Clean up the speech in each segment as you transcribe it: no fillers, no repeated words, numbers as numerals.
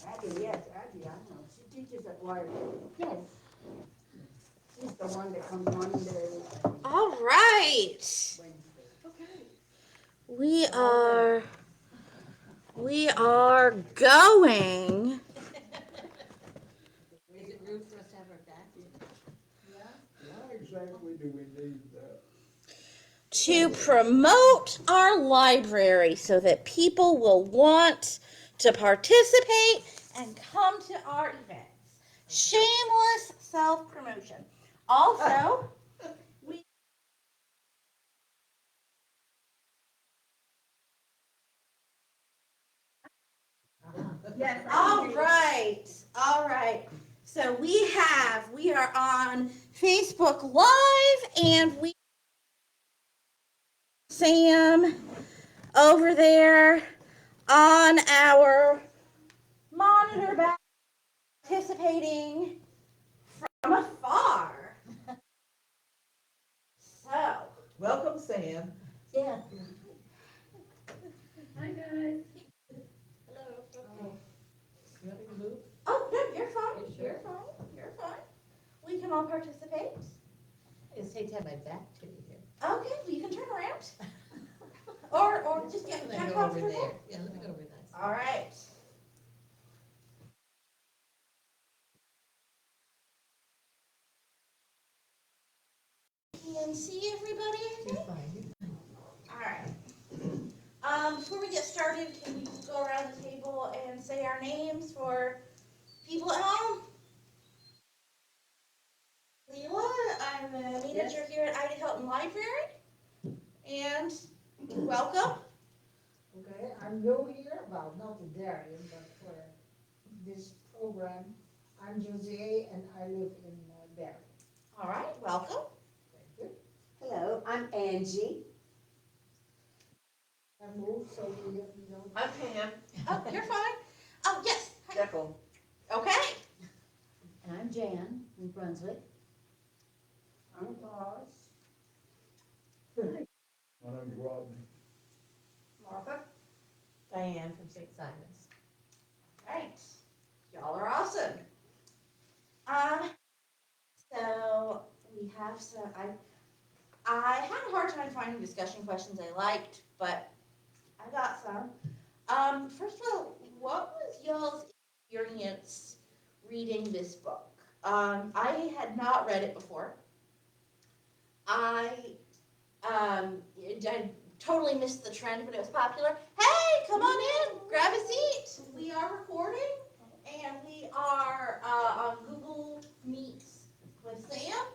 Abby, yes, Abby, I know. She teaches at Wire. Yes. She's the one that comes Monday and All right. Wednesday. Okay. We are going Is it rude for us to have our back? Why exactly do we need that? to promote our library so that people will want to participate and come to our events. Shameless self-promotion. Also, we Yes. all right. So we are on Facebook Live, and we Sam over there on our monitor back participating from afar. So, Welcome, Sam. yeah. Hi, guys. Hello. You want me to move? Oh, no, you're fine. You sure? You're fine. You're fine. We can all participate. I just hate to have my back to you here. Okay, well, you can turn around. Or just get Let me get go over comfortable. there. Yeah, let me go over there. All right. Can see everybody, I You're think? fine. All right. Before we get started, can we just go around the table and say our names for people at home? Leela, I'm the manager here at Ida Hilton Library, and welcome. Okay, I'm new here, well, not in Darien, but for this program. I'm Jose and I live in Darien. All right, welcome. Thank you. Hello, I'm Angie. I moved, so we don't. I'm Pam. Oh, you're fine. Oh, yes. Hi. Jekyll. Okay. And I'm Jan from Brunswick. I'm Claus. My name's Rodney. Martha. Diane from St. Simon's. Right. Y'all are awesome. So we have some. I had a hard time finding discussion questions I liked, but I got some. First of all, what was y'all's experience reading this book? I had not read it before. I I totally missed the trend when it was popular. Hey, come on in, grab a seat. We are recording, and we are on Google Meets with Sam.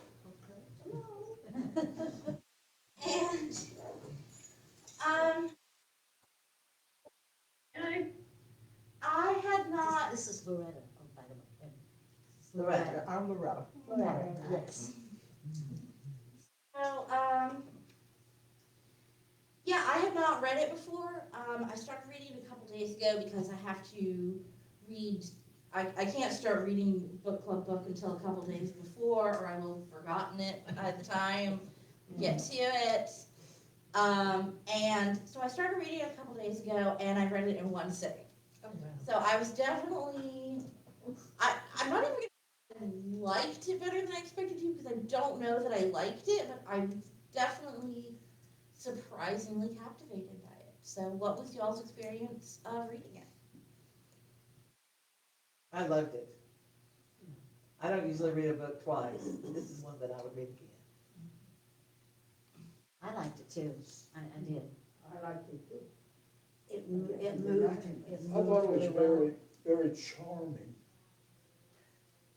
And I had not. This is Loretta, oh, by the way. Loretta. I'm Loretta. Loretta, yes. So, yeah, I have not read it before. I started reading it a couple days ago because I have to read. I can't start reading book club book until a couple days before, or I will have forgotten it by the time we get to it. And so I started reading it a couple days ago, and I read it in one sitting. So I was definitely. I'm not even gonna liked it better than I expected to because I don't know that I liked it, but I was definitely surprisingly captivated by it. So what was y'all's experience of reading it? I loved it. I don't usually read a book twice. This is one that I would read again. I liked it too. I did. I liked it too. It moved me. It moved I thought it was really well. very charming.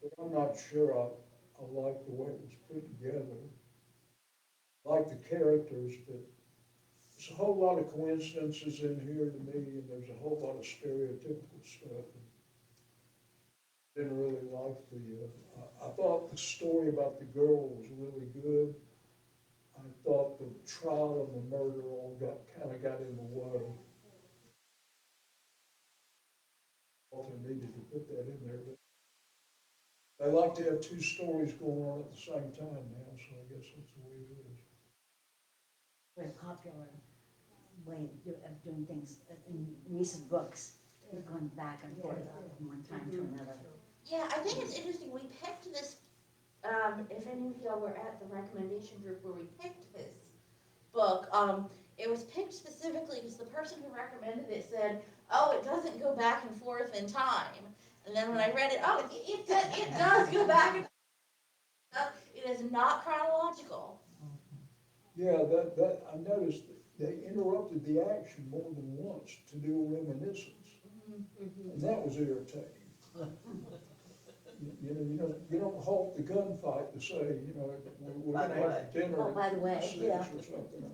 But I'm not sure I like the way it was put together. I like the characters, but there's a whole lot of coincidences in here to me, and there's a whole lot of stereotypical stuff. Didn't really like I thought the story about the girl was really good. I thought the trial and the murder all kind of got in the way. I thought they needed to put that in there, but they like to have two stories going on at the same time now, so I guess that's the way it is. Very popular way of doing things in recent books. going back and forth from one time to another. Yeah, I think it's interesting, we picked this, if any of y'all were at the recommendation group where we picked this book, it was picked specifically because the person who recommended it said, oh, it doesn't go back and forth in time. And then when I read it, oh, it does go back and forth. It is not chronological. Yeah, that, I noticed that they interrupted the action more than once to do a reminiscence, and that was irritating. You don't halt the gunfight to say, we're By gonna the have dinner Oh, by the way, at 6 yeah. or something.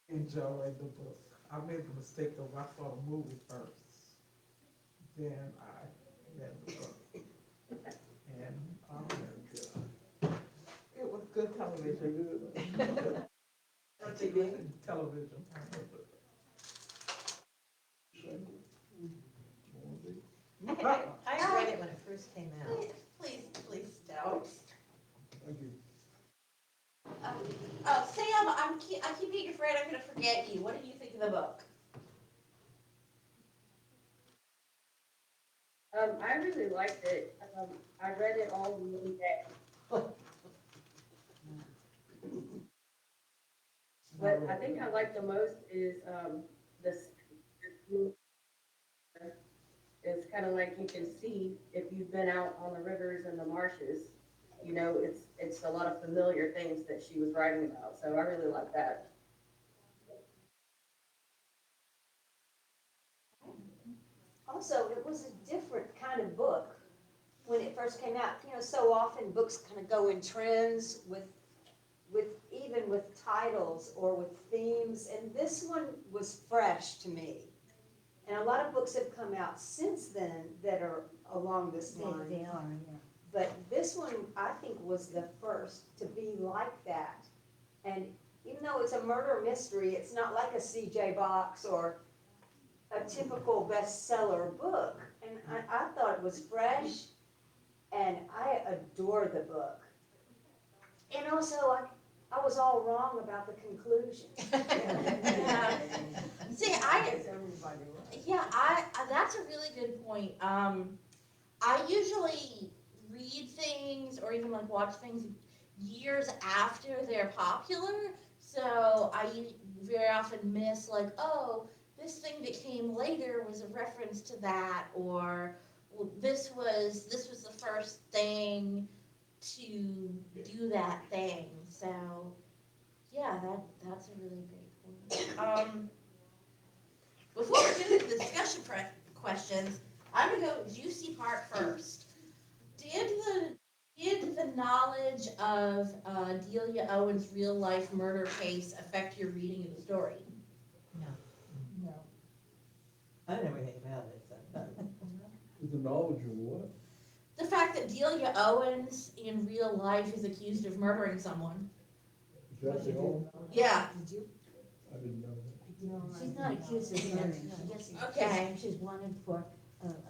Enjoyed the book. I made the mistake of I saw the movie first. Then I read the book. And it was good television. TV. Television. I read it when it first came out. Please don't. Thank you. Oh, Sam, I keep being afraid I'm gonna forget you. What did you think of the book? I really liked it. I read it all in one day. What I think I like the most is, this it's kind of like you can see if you've been out on the rivers and the marshes, it's a lot of familiar things that she was writing about. So I really like that. Also, it was a different kind of book when it first came out. So often books kind of go in trends with even with titles or with themes, and this one was fresh to me. And a lot of books have come out since then that are along this line. They are, yeah. But this one, I think, was the first to be like that. And even though it's a murder mystery, it's not like a CJ Box or a typical bestseller book. And I thought it was fresh, and I adore the book. And also, I was all wrong about the conclusion. Yeah. See, that's a really good point. I usually read things or even like watch things years after they're popular. So I very often miss like, oh, this thing that came later was a reference to that, or well, this was the first thing to do that thing. So yeah, that's a really great point. Before we get into the discussion questions, I'm gonna go juicy part first. Did the knowledge of Delia Owens' real life murder case affect your reading of the story? No. I didn't know anything about it, so. With the knowledge of what? The fact that Delia Owens in real life is accused of murdering someone. Is that the only? Yeah. Did you? I didn't know that. She's not accused of murdering. Okay. She's wanted for,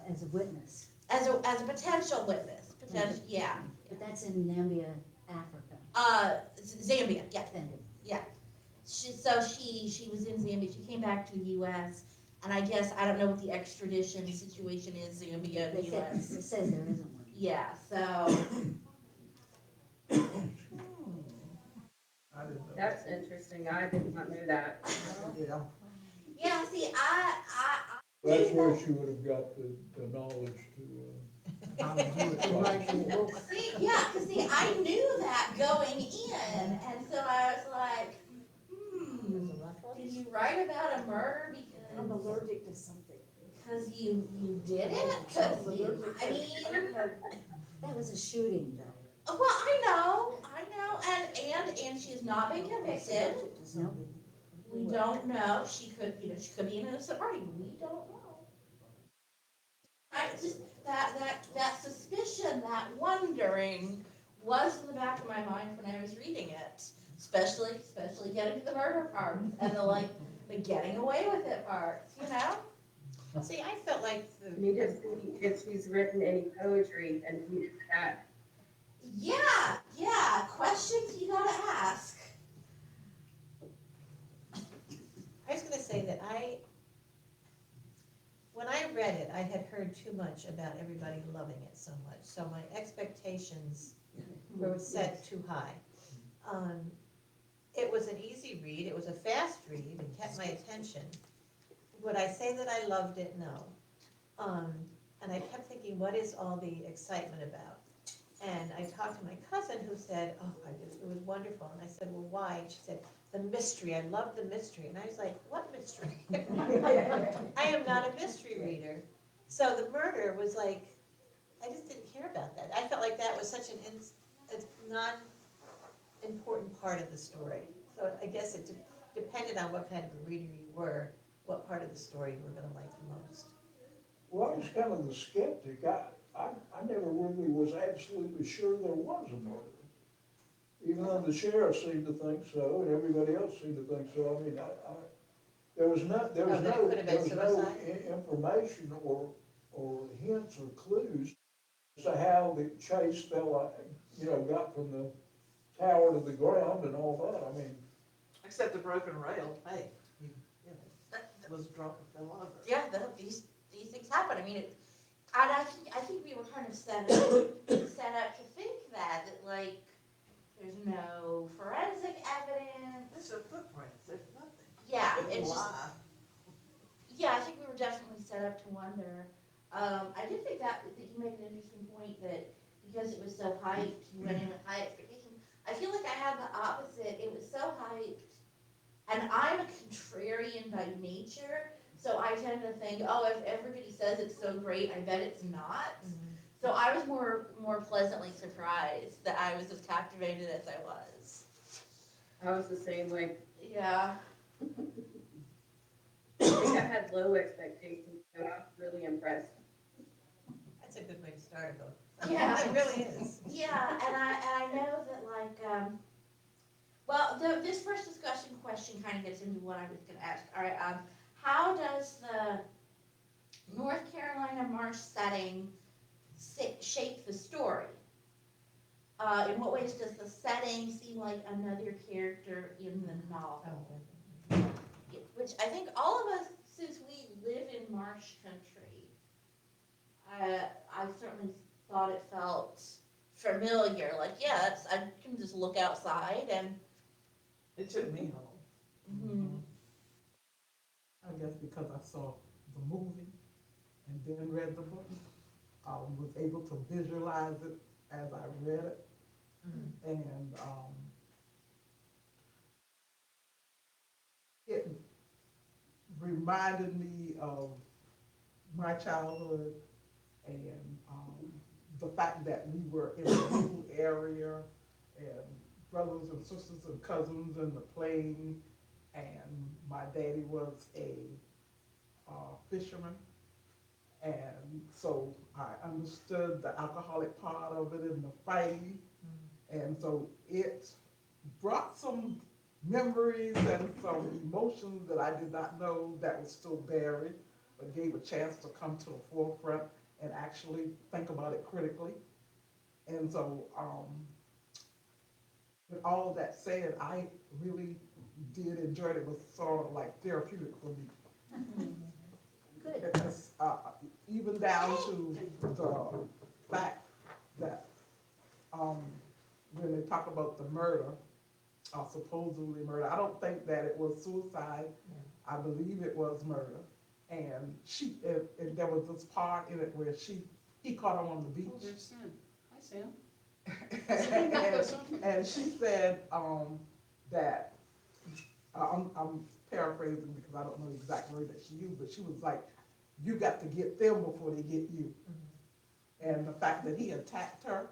as a witness. As a potential witness. Yeah. But that's in Nambia, Africa. Zambia, yeah. Zambia. She was in Zambia, she came back to the US, and I guess, I don't know what the extradition situation is, Zambia, They the said, US. it says there isn't one. Yeah, so, I didn't know. That's interesting. I did not know that. Yeah. yeah, see, That's where she would have got the knowledge to, see, I knew that going in, and so I was like, did you write about a murder I'm because, allergic to something. because you did it? 'Cause I mean, That was a shooting though. well, I know, and she's not been convicted. No, We don't know, she could be an innocent party, we don't know. I just, that suspicion, that wondering was in the back of my mind when I was reading it. Especially getting to the murder part and the getting away with it part, See, I felt like You just see if she's written any poetry and who did that. Yeah, questions you gotta ask. I was gonna say that read it, I had heard too much about everybody loving it so much, so my expectations were set too high. It was an easy read, it was a fast read, it kept my attention. Would I say that I loved it? No. And I kept thinking, what is all the excitement about? And I talked to my cousin who said, oh, it was wonderful. And I said, well, why? And she said, the mystery, I love the mystery. And I was like, what mystery? I am not a mystery reader. So the murder was like, I just didn't care about that. I felt like that was such a non-important part of the story. So I guess it depended on what kind of a reader you were, what part of the story you were gonna like the most. Well, I was kind of the skeptic. I never really was absolutely sure there was a murder. Even though the sheriff seemed to think so, and everybody else seemed to think so. I mean, there was no information or hints or clues as to how the chase got from the tower to the ground and all that. I mean, Except the broken rail, hey, it was drunk and fell over. Yeah, these things happen. I mean, and I think we were kind of set up to think that like, there's no forensic evidence. There's no footprints, there's nothing. Yeah, It's it's just, alive. yeah, I think we were definitely set up to wonder. I did think that you make an interesting point that because it was so hyped, you went in with high expectations. I feel like I had the opposite. It was so hyped, and I'm a contrarian by nature, so I tend to think, oh, if everybody says it's so great, I bet it's not. So I was more pleasantly surprised that I was as captivated as I was. I was the same way. Yeah. I think I had low expectations, so I was really impressed. That's a good way to start a book. Yeah. It really is. Yeah, and I know that like, well, this first discussion question kind of gets into what I was gonna ask. All right, how does the North Carolina marsh setting shape the story? In what ways does the setting seem like another character in the novel? Which I think all of us, since we live in marsh country, I certainly thought it felt familiar. Like, yeah, I can just look outside and. It took me home. I guess because I saw the movie and then read the book, I was able to visualize it as I read it. And it reminded me of my childhood and the fact that we were in a rural area and brothers and sisters and cousins in the plain, and my daddy was a fisherman, and so I understood the alcoholic part of it and the fighting, and so it brought some memories and some emotions that I did not know that was still buried, but gave a chance to come to the forefront and actually think about it critically. And so, with all of that said, I really did enjoy it. It was sort of like therapeutic for me. Good. Because, even down to the fact that when they talk about the murder, supposedly murder, I don't think that it was suicide. I believe it was murder. And and there was this part in it where he caught her on the beach. Oh, there's Sam. Hi, Sam. And she said that I'm paraphrasing because I don't know the exact word that she used, but she was like, "You got to get them before they get you." And the fact that he attacked her,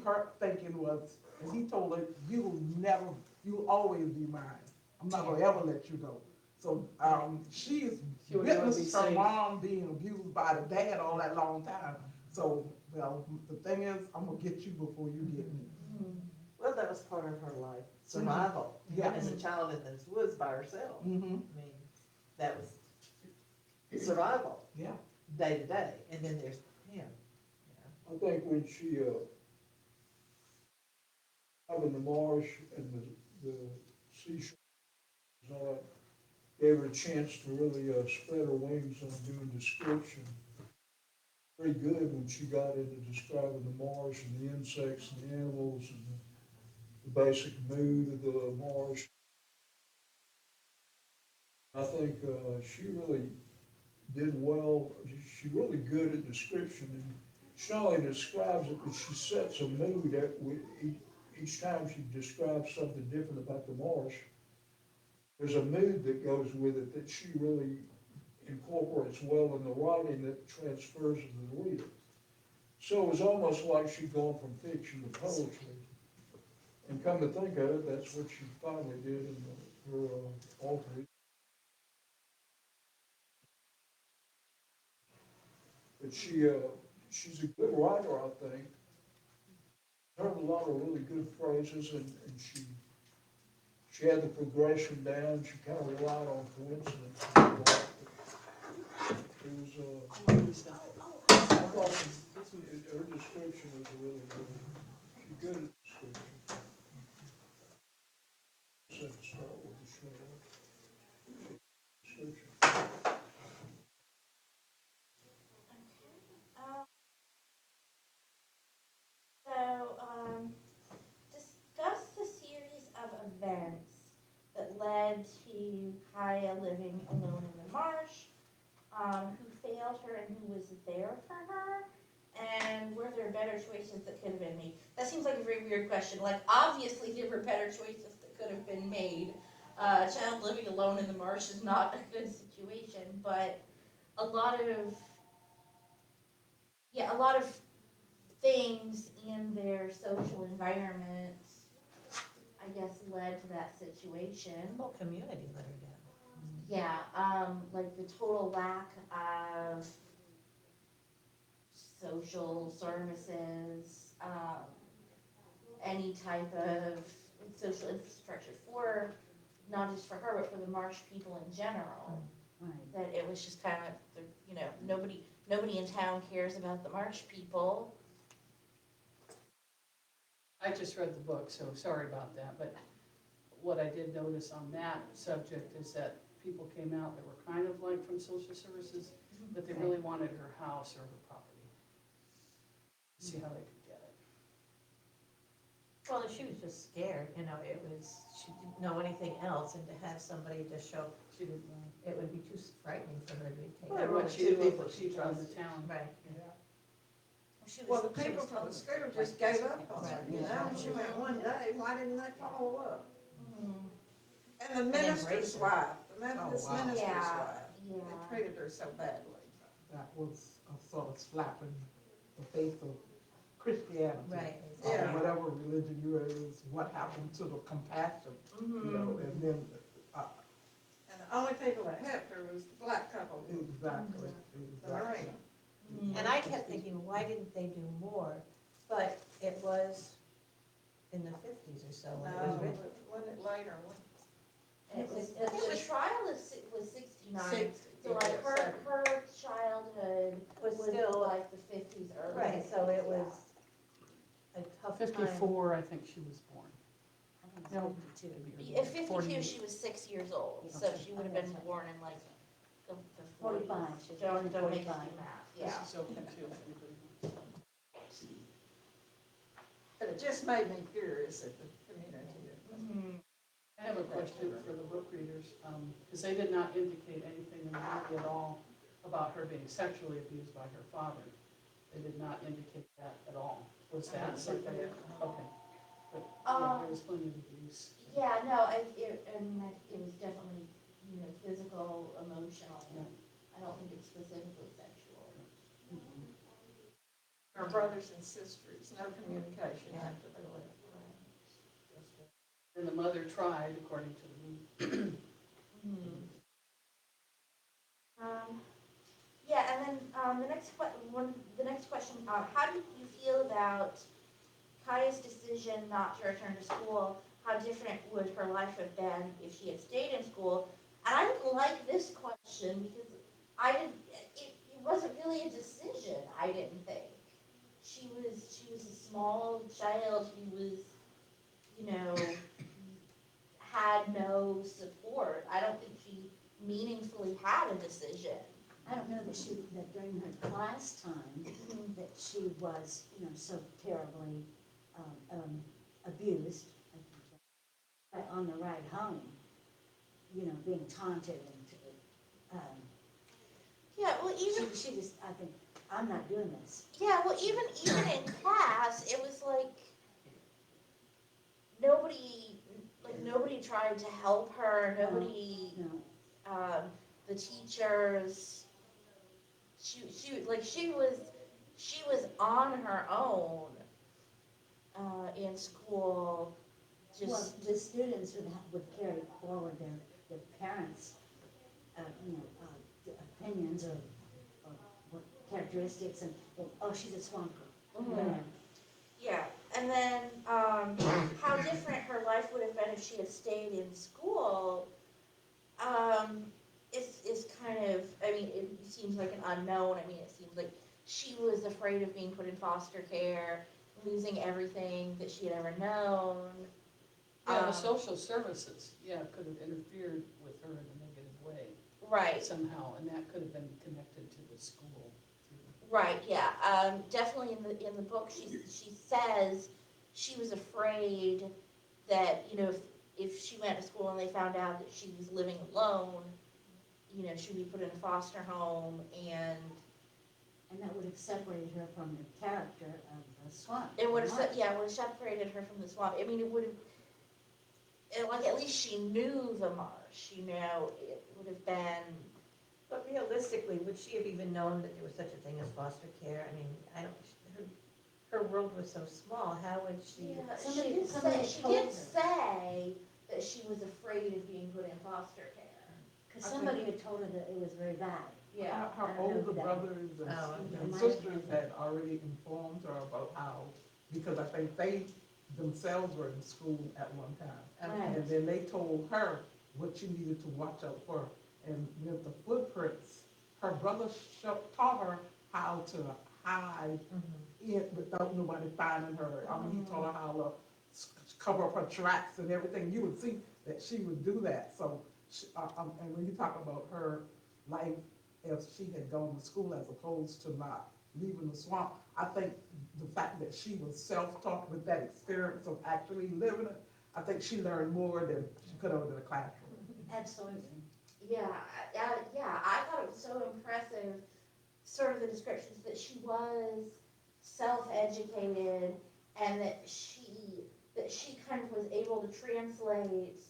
her thinking was, and he told her, "You'll always be mine. I'm not gonna ever let you go." So she's witnessed her mom being abused by the dad all that long time. So, well, the thing is, I'm gonna get you before you get me. Well, that was part of her life, survival. Yeah. As a child in those woods by herself. I Mm-hmm. mean, that was survival, Yeah. day to day. And then there's him. I think when she, out in the marsh and the seashore, gave her a chance to really spread her wings on doing description. Very good when she got into describing the marsh and the insects and the animals and the basic mood of the marsh. I think she really did well. She's really good at description, and she not only describes it, but she sets a mood each time she describes something different about the marsh. There's a mood that goes with it that she really incorporates well in the writing that transfers to the reader. So it was almost like she'd gone from fiction to poetry. And come to think of it, that's what she finally did in her alter. But she's a good writer, I think. Heard a lot of really good phrases, and she had the progression down. She kind of relied on coincidence. It was I thought her description was really good. She's good at description. So start with the short description. Discuss the series of events that led to Kaya living alone in the marsh, who failed her and who was there for her, and were there better choices that could have been made? That seems like a very weird question. Like, obviously there were better choices that could have been made. A child living alone in the marsh is not a good situation, but a lot of things in their social environment, I guess, led to that situation. The whole community let her down. Yeah, like the total lack of social services, any type of social infrastructure for, not just for her, but for the marsh people in general. Right. That it was just kind of, nobody in town cares about the marsh people. I just read the book, so sorry about that, but what I did notice on that subject is that people came out that were kind of like from social services, but they really wanted her house or her property. See how they could get it. Well, she was just scared, she didn't know anything else, and to have somebody just show, She didn't know. it would be too frightening for her to be taken. There were two people she trusted in town. Right. Well, the people from the school just gave up on her, you know, she went one day, why didn't they follow up? And the minister's wife, the Methodist wow. minister's Yeah, wife, yeah. they treated her so badly. That was a sort of slap in the face of Christianity. Right. Yeah. Whatever religion you is, what happened to the compassion, you know, and then, And the only people that helped her was the black couple, exactly, the exactly. marina. And I kept thinking, why didn't they do more? But it was in the 50s or so when it was No, written. wasn't it later? And the trial was 69, 60, so like yeah, her childhood Was was still, like the 50s, early 50s. right, so it was a tough time. 54, I think she was born. I think No. it's 52. Yeah. At 52, 48. she was 6 years old, so she would have been born in like the 40s. 45, she was Don't born in make us 45. do math, yeah. This is open too, if anybody wants. But it just made me curious at the community. I have a question for the book readers, because they did not indicate anything in the movie at all about her being sexually abused by her father. They did not indicate that at all. Was that something? Okay. But, yeah, there was plenty of abuse. Yeah, no, it was definitely, physical, emotional. I don't think it's specifically sexual. Her brothers and sisters, no communication after they left. And the mother tried, according to the movie. Yeah, and then the next question, how do you feel about Kaya's decision not to return to school? How different would her life have been if she had stayed in school? And I didn't like this question because it wasn't really a decision, I didn't think. She was a small child who was, had no support. I don't think she meaningfully had a decision. I don't know that during her class time, that she was, so terribly, abused. But on the ride home, being taunted and, Yeah, well, even she just, I think, I'm not doing this. yeah, well, even in class, it was like nobody tried to help her. Nobody, No, the teachers. She was on her own in school. well, the students would carry forward their parents' the opinions of what characteristics and, oh, she's a swamp girl. Mhm. Yeah, and then how different her life would have been if she had stayed in school is kind of, I mean, it seems like an unknown. I mean, it seems like she was afraid of being put in foster care, losing everything that she had ever known. Yeah, the Um, social services, could have interfered with her in a negative way Right. somehow, and that could have been connected to the school too. Right, yeah, definitely in the book, she says she was afraid that, if she went to school and they found out that she was living alone, she'd be put in a foster home, and And that would have separated her from the character of the swamp. it would have separated her from the swamp. I mean, it would have, like, at least she knew the marsh, it would have been, But realistically, would she have even known that there was such a thing as foster care? I mean, her world was so small, how would she? yeah, Somebody she told did her. say that she was afraid of being put in foster care. Because somebody had told her that it was very bad. Yeah. Her I don't know older who that brothers Oh, and okay. sisters had already informed her about how, because I think they themselves were in school at one time. Right. And then they told her what she needed to watch out for. And with the footprints, her brother taught her how to hide it without nobody finding her. I mean, he taught her how to cover up her tracks and everything. You would see that she would do that. So, and when you talk about her life, if she had gone to school as opposed to not leaving the swamp, I think the fact that she was self-taught with that experience of actually living it, I think she learned more than she could have in a classroom. Absolutely. Yeah, I thought it was so impressive, sort of the descriptions that she was self-educated and that she kind of was able to translate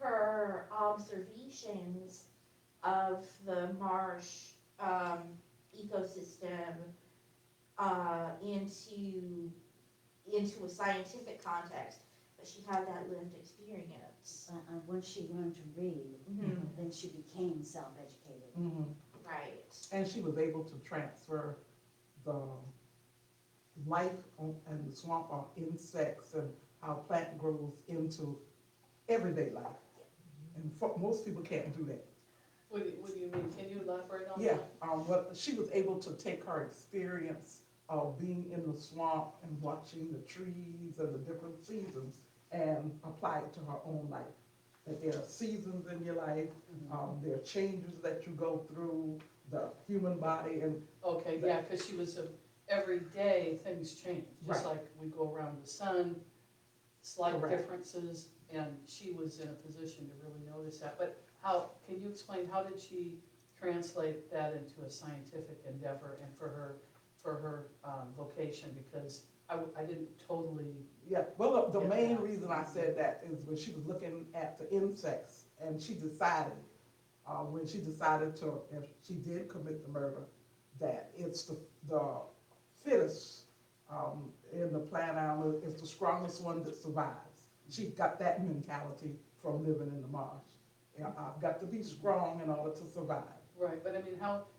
her observations of the marsh ecosystem into a scientific context, but she had that lived experience. Once she learned to read, Mhm. then she became self-educated. Right. And she was able to transfer the life and the swamp on insects and how plant grows into everyday life. And most people can't do that. What do you mean? Can you elaborate on Yeah, that? what she was able to take her experience of being in the swamp and watching the trees and the different seasons and apply it to her own life. That there are seasons in your life, there are changes that you go through, the human body, and Okay, yeah, because she was every day things change, just Right. like we go around the sun, slight Correct. differences, and she was in a position to really notice that. But can you explain, how did she translate that into a scientific endeavor and for her vocation? Because I didn't totally, yeah, well, the Yeah. main reason I said that is when she was looking at the insects, and she decided, when she decided to, if she did commit the murder, that it's the fittest in the plant animal, is the strongest one that survives. She got that mentality from living in the marsh. Yeah, I've got to be strong in order to survive. right, but I mean,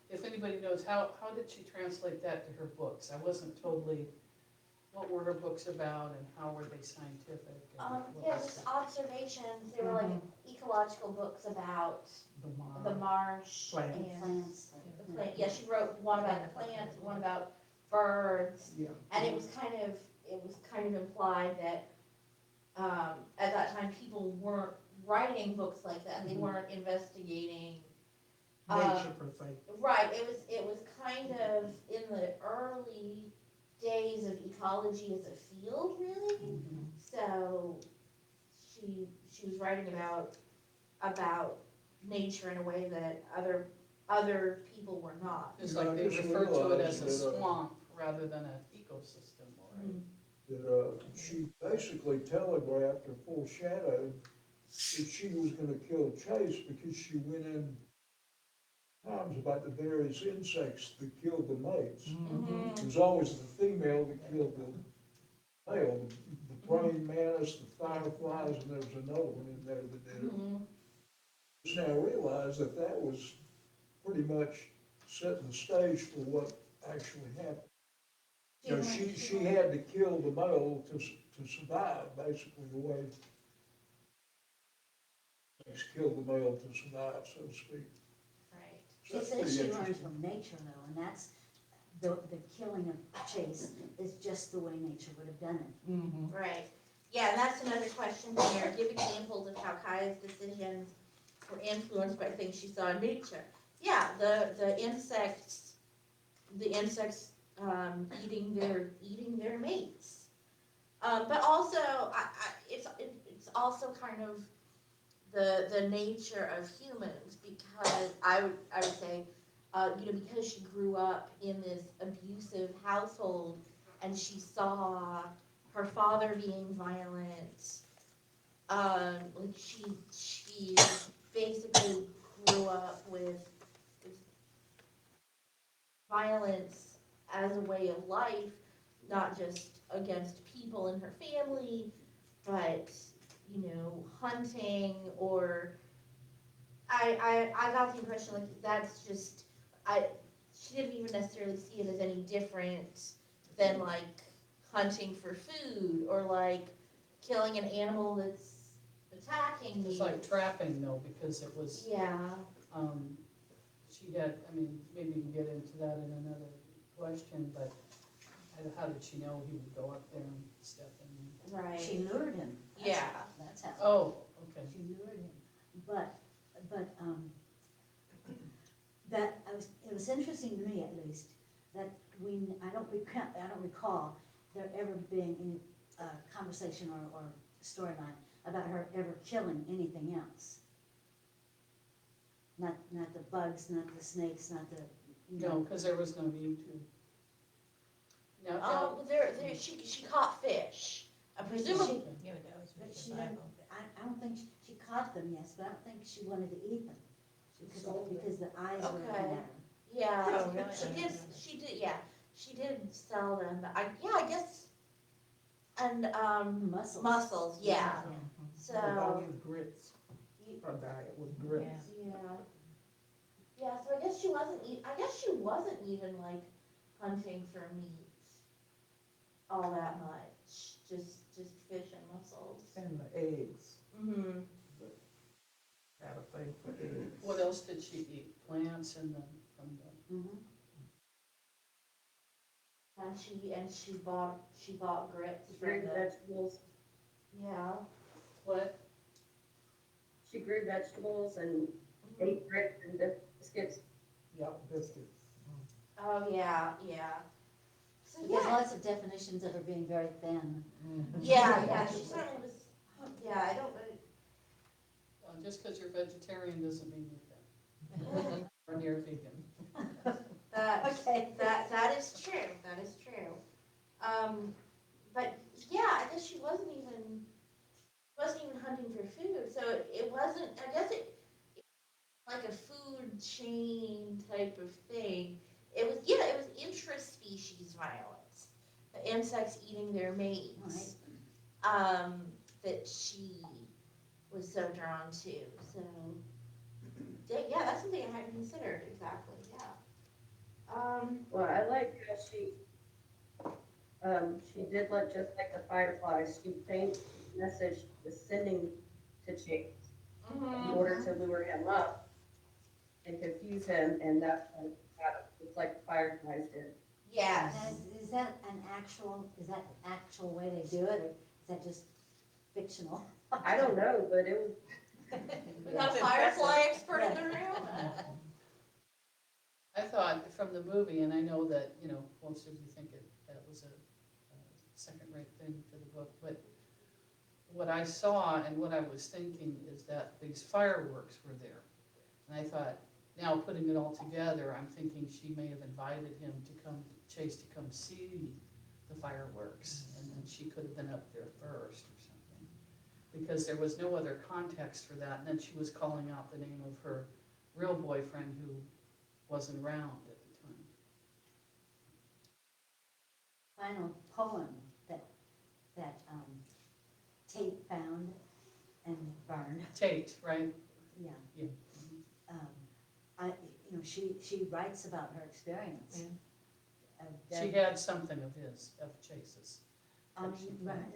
if anybody knows, how did she translate that to her books? I wasn't totally, what were her books about and how were they scientific? And what Yeah, was just the- observations. They were like ecological books about the marsh Plants. and Plants. the plant. Yeah, she wrote one about the plants, one about birds, Yeah. and it was kind of implied that at that time people weren't writing books like that. They weren't investigating. Nature per se. Right, it was kind of in the early days of ecology as a field, really. Mhm. So she was writing about nature in a way that other people were not. It's Yeah, like I they just refer to it as a realized that, swamp rather than an ecosystem, or That, she basically telegraphed or foreshadowed that she was gonna kill Chase because she went in times about the various insects that killed the mates. Mhm. It was always the female that killed the male, the praying mantis, the fireflies, and there was another one in there that did it. Mhm. Just now realize that that was pretty much setting the stage for what actually happened. You know, she had to kill the male to survive, basically, the way things kill the male to survive, so to speak. Right. So She that's says pretty she learned interesting. from nature though, and that's, the killing of Chase is just the way nature would have done it. Mhm. Right. Yeah, and that's another question there. Give examples of how Kaya's decisions were influenced by things she saw in nature. Yeah, the insects eating their mates. But also, it's also kind of the nature of humans, because I would say, because she grew up in this abusive household and she saw her father being violent. Like she basically grew up with violence as a way of life, not just against people in her family, but hunting. Or I got the impression like that's just she didn't even necessarily see it as any different than like hunting for food, or like killing an animal that's attacking me. it's like trapping though, because it was, Yeah. she had, I mean, maybe you can get into that in another question, but how did she know he would go up there and step in? Right. She lured him. Yeah. That's how. Oh, okay. She lured him. But, it was interesting to me at least, that I don't recall there ever being any, conversation or storyline about her ever killing anything else. Not the bugs, not the snakes, not the, No, because there was no need to. Now, She caught fish. Presumably, Yeah, but that was but for she didn't, survival. I don't think she caught them, yes, but I don't think she wanted to eat them. Because the eyes were Okay. in there. yeah, Oh, really? she did sell them, but I guess, and, mussels, yeah. Yeah. It was So, always grits. Her diet was grits. Yeah. yeah, so I guess she wasn't even like hunting for meat all that much, just fish and mussels. And the eggs, Mm-hmm. had a thing for eggs. what else did she eat? Plants and then from the, Mhm. And she bought grits She from grew the, vegetables, yeah. what? she grew vegetables and ate grits and biscuits. Yep, biscuits. Oh, yeah. So, There's yeah, lots of definitions of her being very thin. yeah, she certainly was, I don't really. Just because you're vegetarian doesn't mean you're fat. Or near vegan. Okay. That is true, but yeah, I guess she wasn't even hunting for food, so it wasn't, I guess it like a food chain type of thing. It was intraspecies violence, the insects eating their mates, that she was so drawn to, so. Yeah, that's something I hadn't considered, exactly, yeah. Well, I like how she did just like the fireflies, she changed the message was sending to Chase in order to lure him up and confuse him, and that's it's like the fireflies did. Yes. Is that the actual way they do it, or is that just fictional? I don't know, but it was We got a firefly expert in the room. I thought from the movie, and I know that, you know, most of you think that was a second-rate thing to the book, but what I saw and what I was thinking is that these fireworks were there. And I thought, now putting it all together, I'm thinking she may have invited him to come, Chase to come see the fireworks, and then she could have been up there first or something. Because there was no other context for that, and then she was calling out the name of her real boyfriend who wasn't around at the time. Final poem that Tate found and burned, Tate, right? yeah. Yeah. She writes about her experience. She had something of Chase's. Right,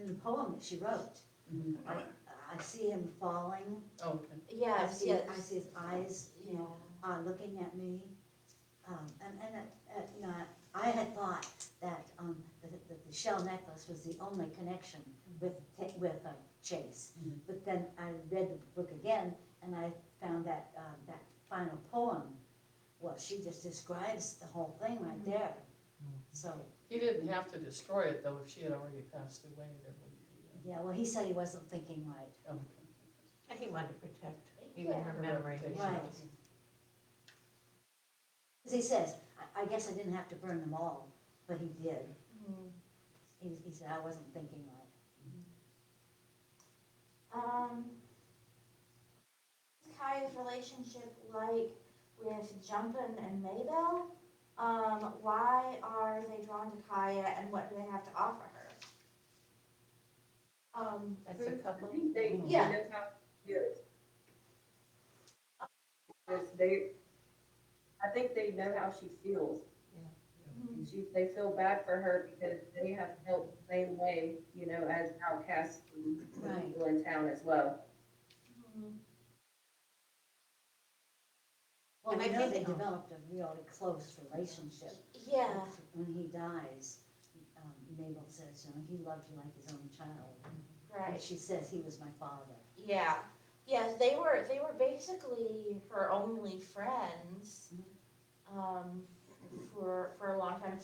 in the poem that she wrote, Mhm. I see him falling. Oh, okay. I Yes, see yes. his eyes, Yeah. looking at me. I had thought that, that the shell necklace was the only connection with Chase. Mhm. But then I read the book again, and I found that, that final poem, well, she just describes the whole thing right there. So, He didn't have to destroy it, though. If she had already passed away, there wouldn't be. yeah, well, he said he wasn't thinking right. Okay. And he wanted to protect even her memory. Right. As he says, I guess I didn't have to burn them all, but he did. Mhm. He said, I wasn't thinking right. Kaya's relationship like with Jumpin' and Maybelle? Why are they drawn to Kaya and what do they have to offer her? That's a I couple. think they know Yeah. how to do it. Because I think they know how she feels. They feel bad for her because they have felt the same way, you know, as outcasts and Right. people in town as well. Well, And I I know think- they developed a really close relationship. Yeah, When he dies, Mabel says, he loved you like his own child. And right. she says, he was my father. Yeah. Yes, they were basically her only friends, for a long time.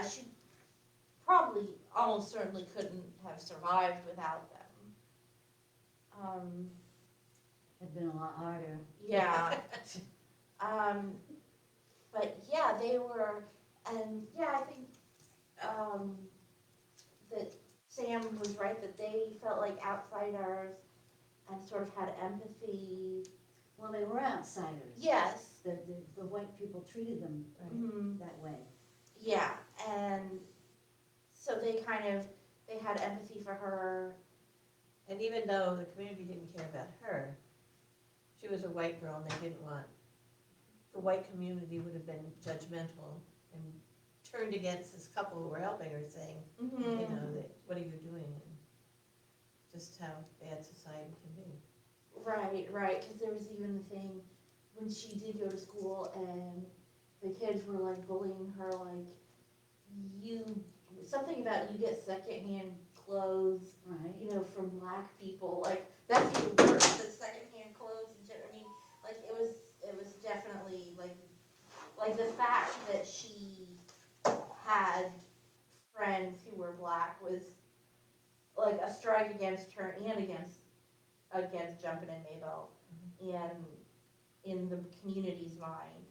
She probably almost certainly couldn't have survived without them. Had been a lot harder. Yeah. But yeah, they were, and yeah, I think, that Sam was right, that they felt like outsiders and sort of had empathy. Well, they were outsiders. Yes. The white people treated them Mhm. that way. Yeah, and so they had empathy for her. And even though the community didn't care about her, she was a white girl and they didn't want, the white community would have been judgmental and turned against this couple who were helping her, saying, you know, that, what are you doing? And just how bad society can be. Right, because there was even the thing when she did go to school and the kids were like bullying her, like, something about you get secondhand clothes, Right. from black people, like, that's even worse than secondhand clothes, I mean, like, it was definitely, like the fact that she had friends who were black was, like, a strike against her and against Jumpin' and Maybelle, and in the community's mind.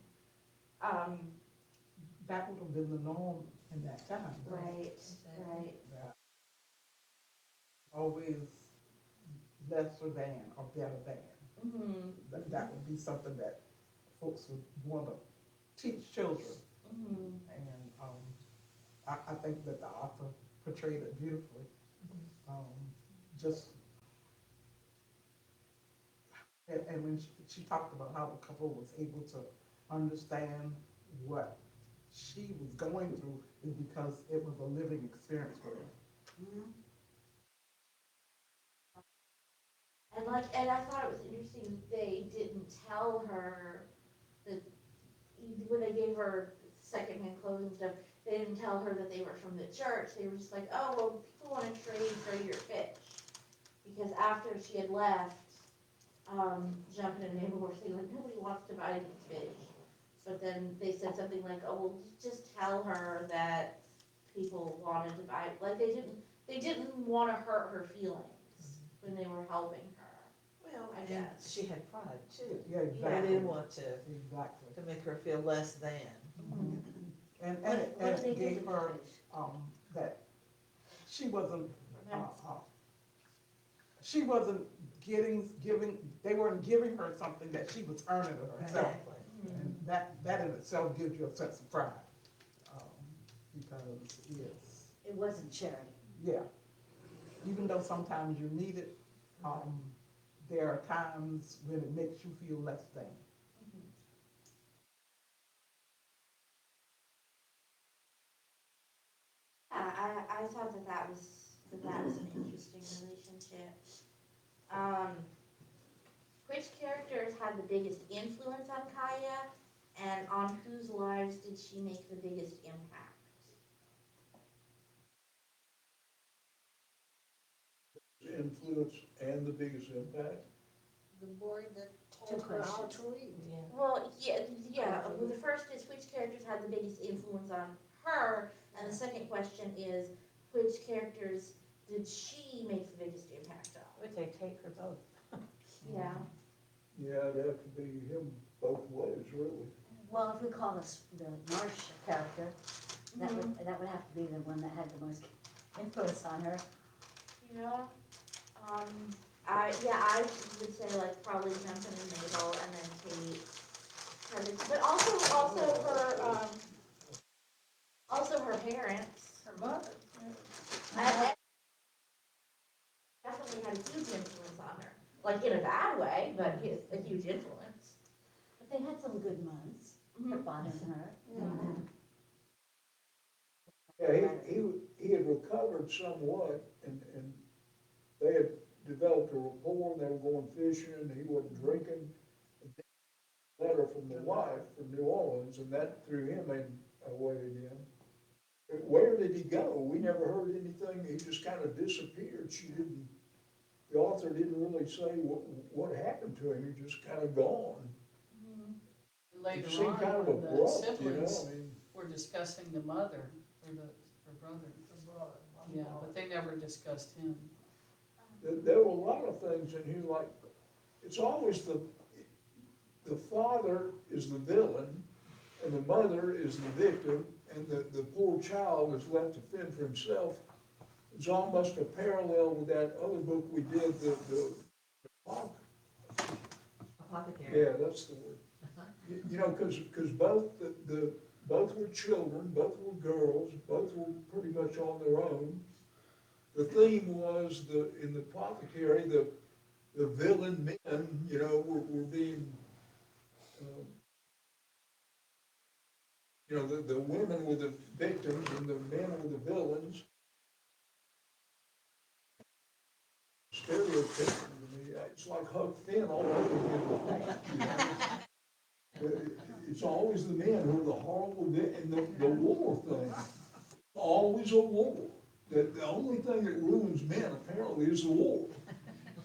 That would have been the norm in that time. Right. That always lesser than or better than. Mm-hmm, That would be something that folks would want to teach children. mm-hmm. And I think that the author portrayed it beautifully. And when she talked about how the couple was able to understand what she was going through is because it was a living experience for her. Mhm. And I thought it was interesting that they didn't tell her that, when they gave her secondhand clothes and stuff, they didn't tell her that they were from the church. They were just like, oh, well, people want to trade for your fish. Because after she had left, jump in a neighbor horse thing, like, nobody wants to buy any fish. But then they said something like, oh, well, just tell her that people wanted to buy, like, they didn't wanna hurt her feelings when they were helping her. Well, I and guess. she had pride too. Yeah, They exactly. didn't want to Exactly. make her feel less than. And What did they it do gave to the her, fish? that she wasn't, she wasn't they weren't giving her something that she was earning of herself. Exactly. And that in itself gives you a sense of pride. Because It wasn't charity. yeah, even though sometimes you need it, there are times when it makes you feel less than. Yeah, I thought that was an interesting relationship. Which characters had the biggest influence on Kaya, and on whose lives did she make the biggest impact? Influence and the biggest impact. The boy that Two told her how to questions. read. Yeah. Well, yeah, well, the first is which characters had the biggest influence on her, and the second question is which characters did she make the biggest impact on? I would say take her both. Yeah. Yeah, it'd have to be him both ways, really. Well, if we call this the Marsh character, that would have to be the one that had the most influence on her. Yeah, I would say like probably Jensen and Mabel and then Kate. But also her parents. Her mother. I definitely had a huge influence on her. Like in a bad way, but a huge influence. But they had some good months, her father and her. Yeah, he had recovered somewhat, and they had developed a rapport, and they were going fishing, and he wasn't drinking. A letter from the wife from New Orleans, and that threw him away again. But where did he go? We never heard anything. He just kind of disappeared. The author didn't really say what happened to him. He just kind of gone. It Later seemed on, kind of when the abrupt, siblings I mean. were discussing the mother, or her brother. Yeah, but they never discussed him. There were a lot of things in here, like, it's always the father is the villain, and the mother is the victim, and the poor child is left to fend for himself. It's almost a parallel with that other book we did, the Apothecary. yeah, that's the word. You know, because both both were children, both were girls, both were pretty much on their own. The theme was in the apothecary, the villain men, you know, were being, you know, the women were the victims and the men were the villains. Stereotypical to me, it's like Huck Finn all over again. You know? It's always the men who are the horrible, and the war thing, always a war. The only thing that ruins men apparently is the war.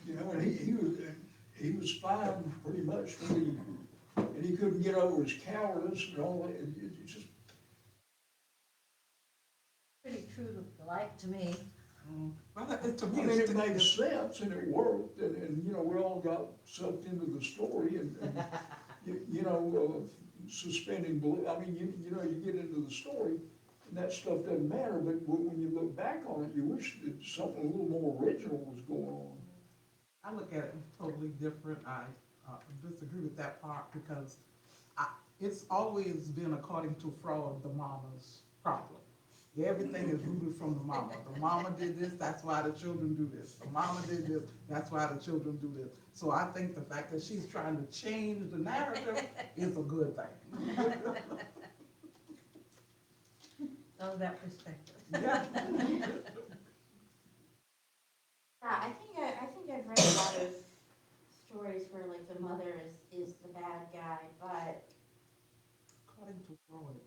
You know, and he was fine pretty much when he couldn't get over his cowardice and all that. It's just Pretty true to life to me. To I me, mean, it made sense and it worked, and you know, we all got sucked into the story, and you know, suspending belief. I mean, you know, you get into the story, and that stuff doesn't matter. But when you look back on it, you wish that something a little more original was going on. I look at it totally different. I disagree with that part because it's always been, according to Freud, the mama's problem. Everything is rooted from the mama. The mama did this, that's why the children do this. The mama did this, that's why the children do this. So I think the fact that she's trying to change the narrative is a good thing. Oh, that perspective. Yeah. I think I've read a lot of stories where like the mother is the bad guy, but According to Freud.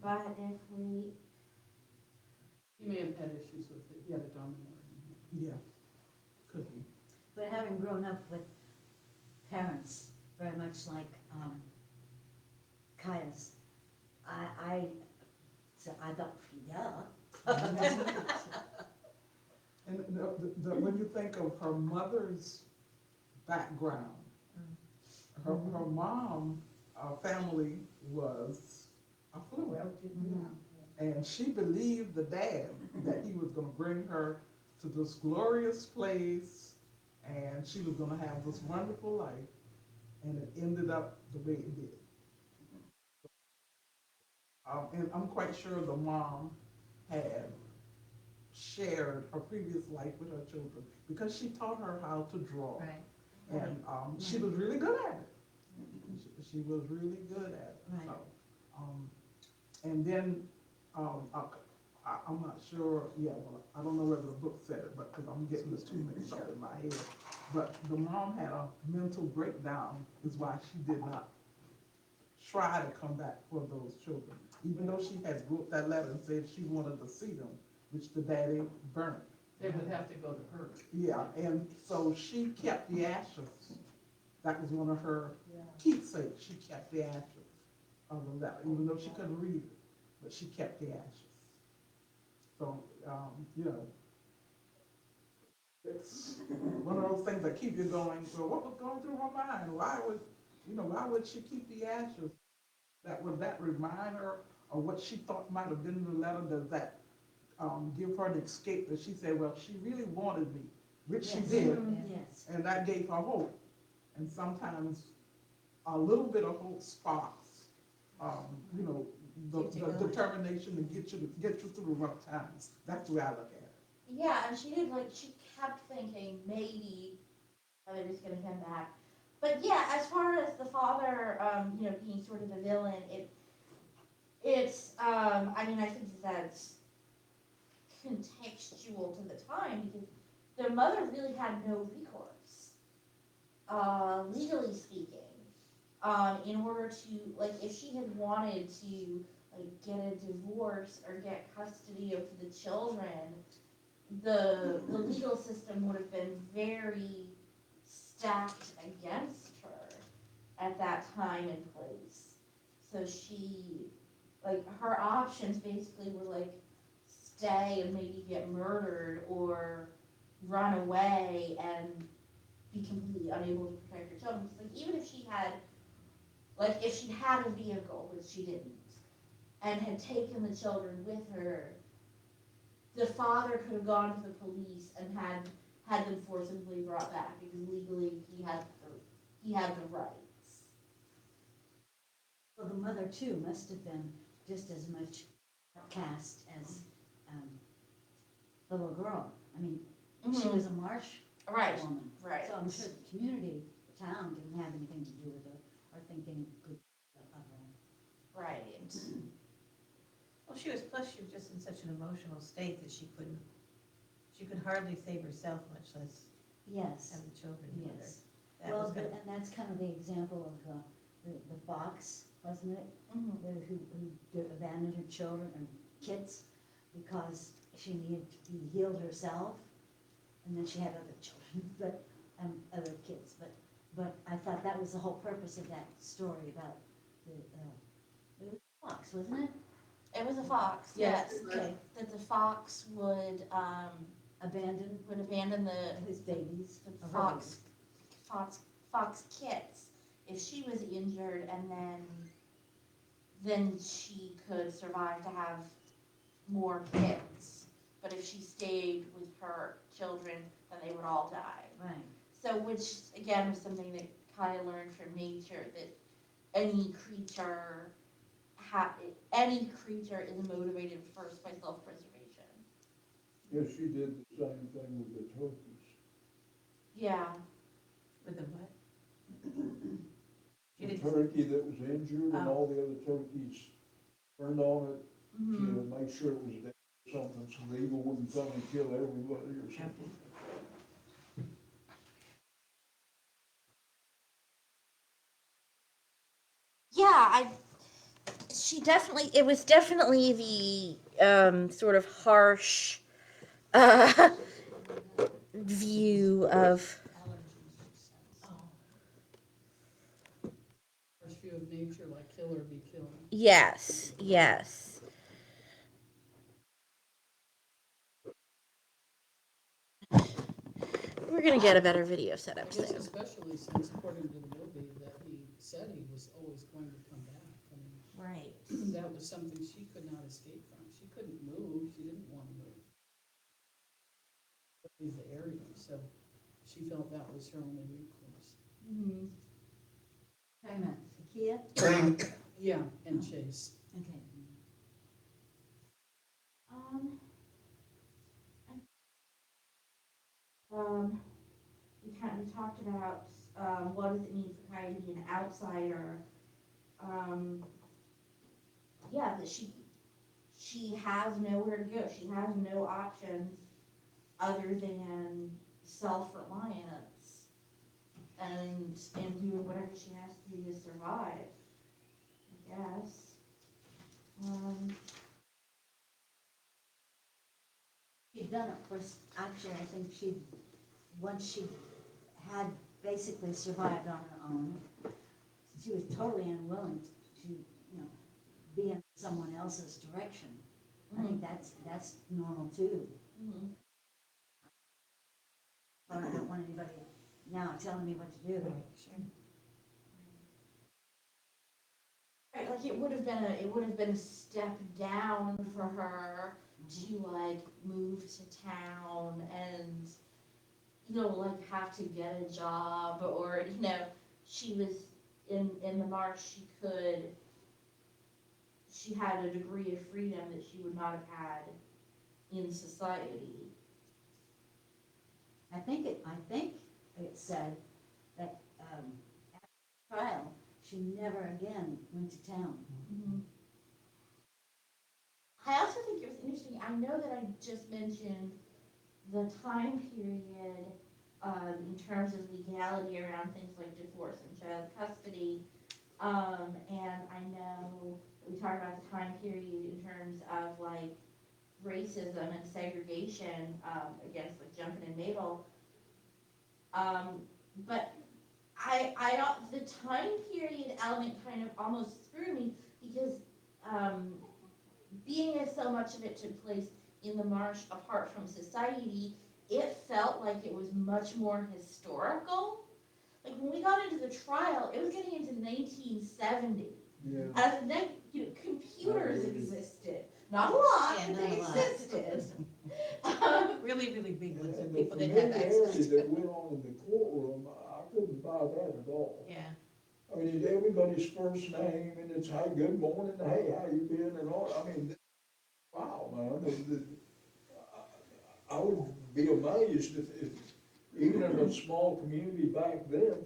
but if we, He may have had issues with it, he had a dominant. Yeah, could be. yes. So I thought, yeah. And when you think of her mother's background, her mom, family was affluent. And she believed the dad that he was gonna bring her to this glorious place and she was gonna have this wonderful life, and it ended up the way it did. And I'm quite sure the mom had shared her previous life with her children because she taught her how to draw. Right. And she was really good at it. She was really good at it. Right. So, and then I'm not sure. Yeah, well, I don't know whether the book said it, but because I'm getting this too mixed up in my head. But the mom had a mental breakdown, is why she did not try to come back for those children, even though she had wrote that letter and said she wanted to see them, which the daddy burnt. They would have to go to her. Yeah, and so she kept the ashes. That was one of her keepsakes. She kept the ashes of the letter, even though she couldn't read it, but she kept the ashes. So, you know, it's one of those things that keep you going, well, what was going through her mind? Why would she keep the ashes? Would that remind her of what she thought might have been in the letter? Does that give her an escape that she said, well, she really wanted me, which she did, Yes. and that gave her hope. And sometimes a little bit of hope sparks, the determination to get you through the rough times. That's the way I look at it. Yeah, and she kept thinking maybe it was gonna come back. But yeah, as far as the father, being sort of a villain, I think that's contextual to the time because their mother really had no recourse, legally speaking, in order to, if she had wanted to, get a divorce or get custody of the children, the legal system would have been very stacked against her at that time and place. So her options basically were stay and maybe get murdered or run away and be completely unable to protect her children. Because even if she had, if she had a vehicle, which she didn't, and had taken the children with her, the father could have gone to the police and had them forcibly brought back because legally he had the rights. Well, the mother too must have been just as much outcast as the little girl. I mean, she was a marsh woman. Right. So I'm sure the community, the town, didn't have anything to do with her or think any good of her. Right. Well, she was just in such an emotional state that she could hardly save herself, much less Yes. have the children with her. Yes. That Well, was gonna- and that's kind of the example of the fox, wasn't it? Who abandoned her children and kids because she needed to be healed herself, and then she had other children, but other kids. But I thought that was the whole purpose of that story about it was a fox, wasn't it? It was a fox. Yes. Yes. Okay. That the fox would abandon His babies. the or her fox kits if she was injured, and then she could survive to have more kids. But if she stayed with her children, then they would all die. babies. Right. So, which again was something that Kaya learned from nature, that any creature is motivated first by self-preservation. Yeah, she did the same thing with the turkeys. Yeah. With the what? The turkey that was injured and all the other turkeys turned on it to make sure it was dead or something, so the eagle wouldn't come and kill everybody or something. Yeah, it was definitely the sort of harsh view of, First view of nature, like kill or be killed. Yes, yes. We're gonna get a better video set I up guess soon. especially since according to the movie that he said he was always going to come back. I mean, Right. that was something she could not escape from. She couldn't move, she didn't want to move. Leave the area, so she felt that was her only recourse. Mm-hmm. Wait a minute, Kia? Yeah, and Chase. Okay. We talked about, what does it mean for Kai to be an outsider? Yeah, that she has nowhere to go, she has no options other than self-reliance and doing whatever she has to do to survive, I guess. She'd done it first, actually, I think once she had basically survived on her own, she was totally unwilling to, be in someone else's direction. I think that's normal too. Mhm. But I don't want anybody now telling me what to do. Right, like it would have been a step down for her to like move to town and, like have to get a job or, she was in the marsh, she had a degree of freedom that she would not have had in society. I think it said that, at the trial, she never again went to town. I also think it was interesting, I know that I just mentioned the time period, in terms of legality around things like divorce and child custody. And I know we talked about the time period in terms of like racism and segregation, against like Junkin and Mabel. But the time period element kind of almost threw me because, being as so much of it took place in the marsh apart from society, it felt like it was much more historical. Like when we got into the trial, it was getting into 1970. Yeah. As computers existed, not a lot, Yeah, but not they a lot. existed. Really, really big ones that And people the didn't have access familiarity to. that went on in the courtroom, I couldn't buy that at all. Yeah. I mean, everybody's first name, and it's, hey, good morning, hey, how you been, and all, I mean, wow, man. I would be amazed if even in a small community back then,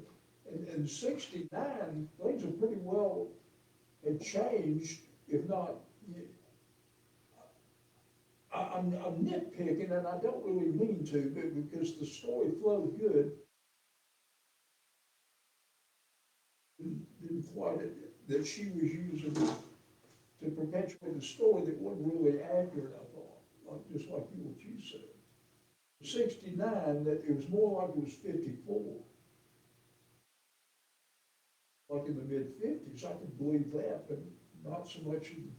in 69, things have pretty well had changed, if not, I'm nitpicking, and I don't really mean to, but because the story flows good, didn't quite, that she was using to perpetuate the story that wasn't really accurate, I thought, just like what you said. 69, that it was more like it was 54. Like in the mid-50s, I could believe that, but not so much in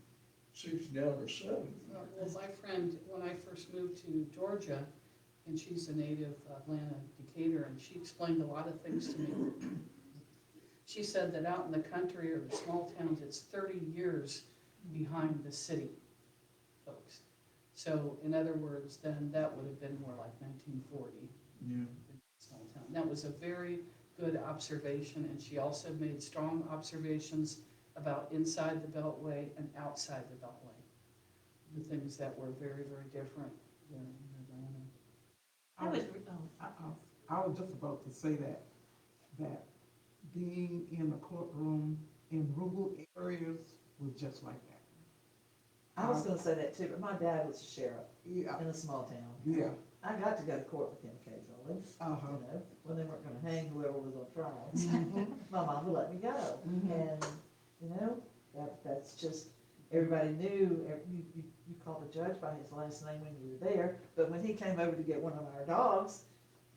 69 or 70. Well, my friend, when I first moved to Georgia, and she's a native Atlanta Decatur, and she explained a lot of things to me. She said that out in the country or the small towns, it's 30 years behind the city folks. So in other words, then that would have been more like 1940. Yeah. In a small town. That was a very good observation, and she also made strong observations about inside the Beltway and outside the Beltway. The things that were very, very different than in Atlanta. I was just about to say that being in a courtroom in rural areas was just like that. I was gonna say that too, but my dad was a sheriff Yeah, in a small town. yeah, I got to go to court with him occasionally, uh-huh. when they weren't gonna hang whoever was on trial. Mhm. My mom would let me go, Mhm. and, that's just, everybody knew, you called the judge by his last name when you were there, but when he came over to get one of our dogs,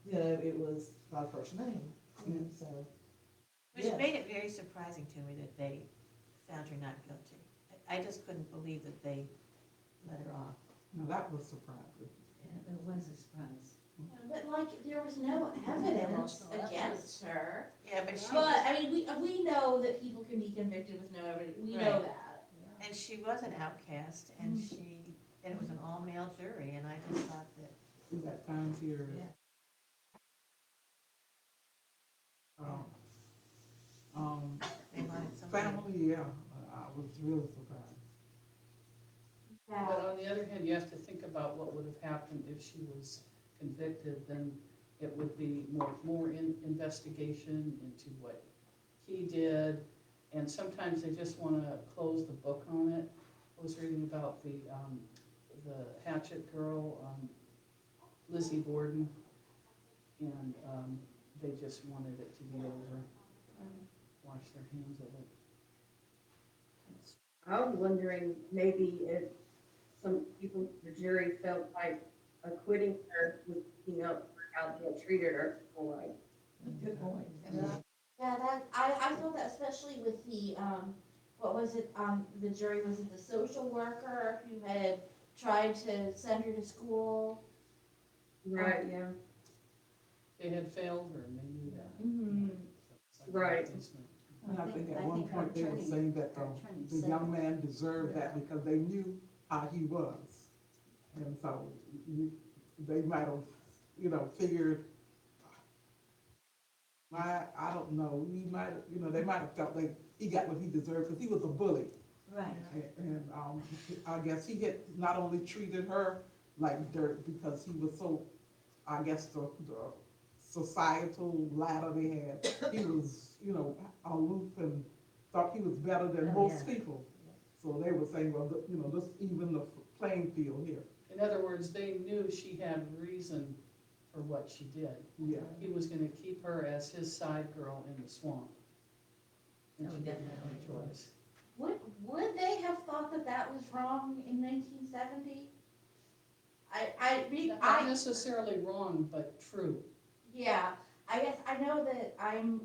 it was by first name, so. Which Yeah. made it very surprising to me that they found her not guilty. I just couldn't believe that they let her off. No, that was surprising. Yeah, it was a surprise. But like, there was no evidence against her. Yeah, but she, But, I mean, we know that people can be convicted with no evidence, we know Right. that. and she was an outcast, and and it was an all-male jury, and I just thought that, In that time period. Yeah. they wanted somebody. Family, yeah, I was really surprised. But on the other hand, you have to think about what would have happened if she was convicted, then it would be more investigation into what he did, and sometimes they just wanna close the book on it. I was reading about the Hatchet girl, Lizzie Borden, and, they just wanted it to be over, wash their hands of it. I was wondering maybe if some people, the jury felt like acquitting her was picking up for how they had treated her for life. Good point. Yeah, I felt that especially with the, what was it, the jury, was it the social worker who had tried to send her to school? Right, yeah. They had failed her, and they knew that. Mm-hmm. Right. And I think at one point they were saying that the young man deserved that because they knew how he was. And so they might have, figured, I don't know, they might have felt like he got what he deserved because he was a bully. Right. And I guess he had not only treated her like dirt because he was so, I guess, the societal ladder they had, he was, aloof and thought he was better than most people. So they were saying, well, this even the playing field here. In other words, they knew she had reason for what she did. Yeah. He was gonna keep her as his side girl in the swamp. And Oh, she didn't have definitely. a choice. Would they have thought that that was wrong in 1970? I mean, Not necessarily wrong, but true. yeah, I guess, I know that I'm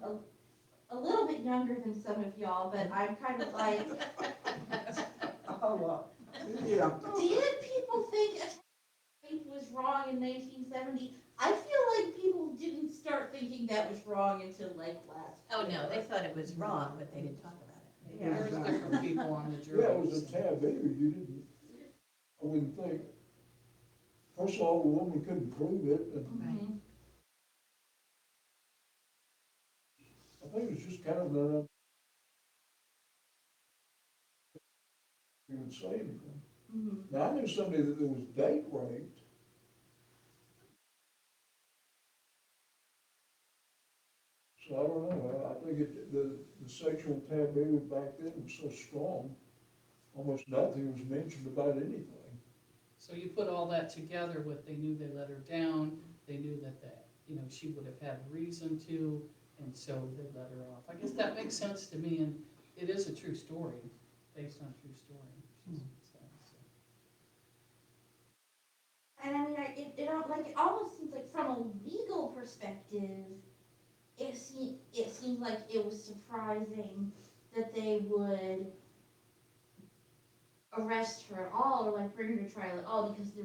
a little bit younger than some of y'all, but I'm kind of like, Yeah. did people think rape was wrong in 1970? I feel like people didn't start thinking that was wrong until like last Oh, no, year. they thought it was wrong, but they didn't talk about it. Yeah. There's different people on the jury. Yeah, it was a taboo, you didn't, I wouldn't think. First of all, the woman couldn't prove it, and Mhm. I think it was just kind of the, you would say anything. Mhm. Now, I knew somebody that was date raped. So I don't know, I think the sexual taboo back then was so strong, almost nothing was mentioned about anything. So you put all that together with, they knew they let her down, they knew that, she would have had reason to, and so they let her off. I guess that makes sense to me, and it is a true story, based on a true story. which is sad, so. And I mean, it almost seems like from a legal perspective, it seemed like it was surprising that they would arrest her at all, or like bring her to trial at all, because there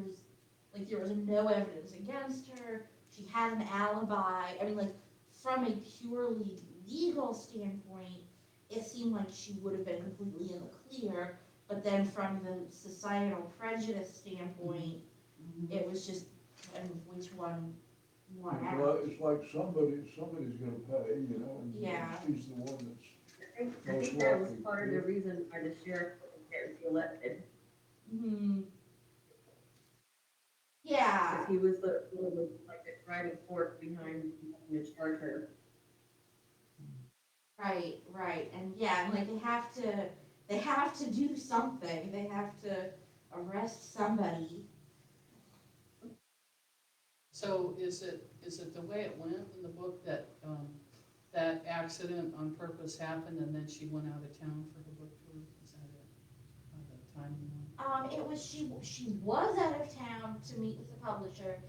was no evidence against her. She had an alibi. I mean, like, from a purely legal standpoint, it seemed like she would have been completely in the clear. But then from the societal prejudice standpoint, it was just kind of which one won out. It's like somebody's gonna pay, and Yeah. she's the one that's. I think that was part of the reason why the sheriff wasn't getting elected. Hmm. Yeah. Because he was the driving force behind having to charge her. Right, and yeah, and like they have to do something. They have to arrest somebody. So is it the way it went in the book that, that accident on purpose happened and then she went out of town for her book tour? Is that it? The timing? It was she was out of town to meet with the publisher,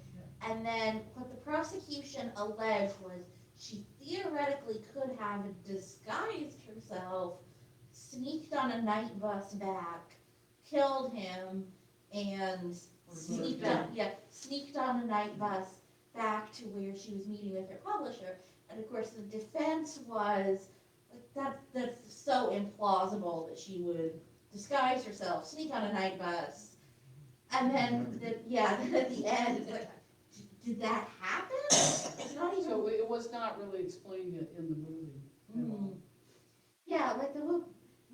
and then what the prosecution alleged was she theoretically could have disguised herself sneaked on a night bus back, killed him, and sneaked on a night bus back to where she was meeting with her publisher. And of course, the defense was like that's so implausible that she would disguise herself, sneak on a night bus, and then then at the end, it's like, did that happen? It's not even. So it was not really explained in the movie at all. Yeah, like the whole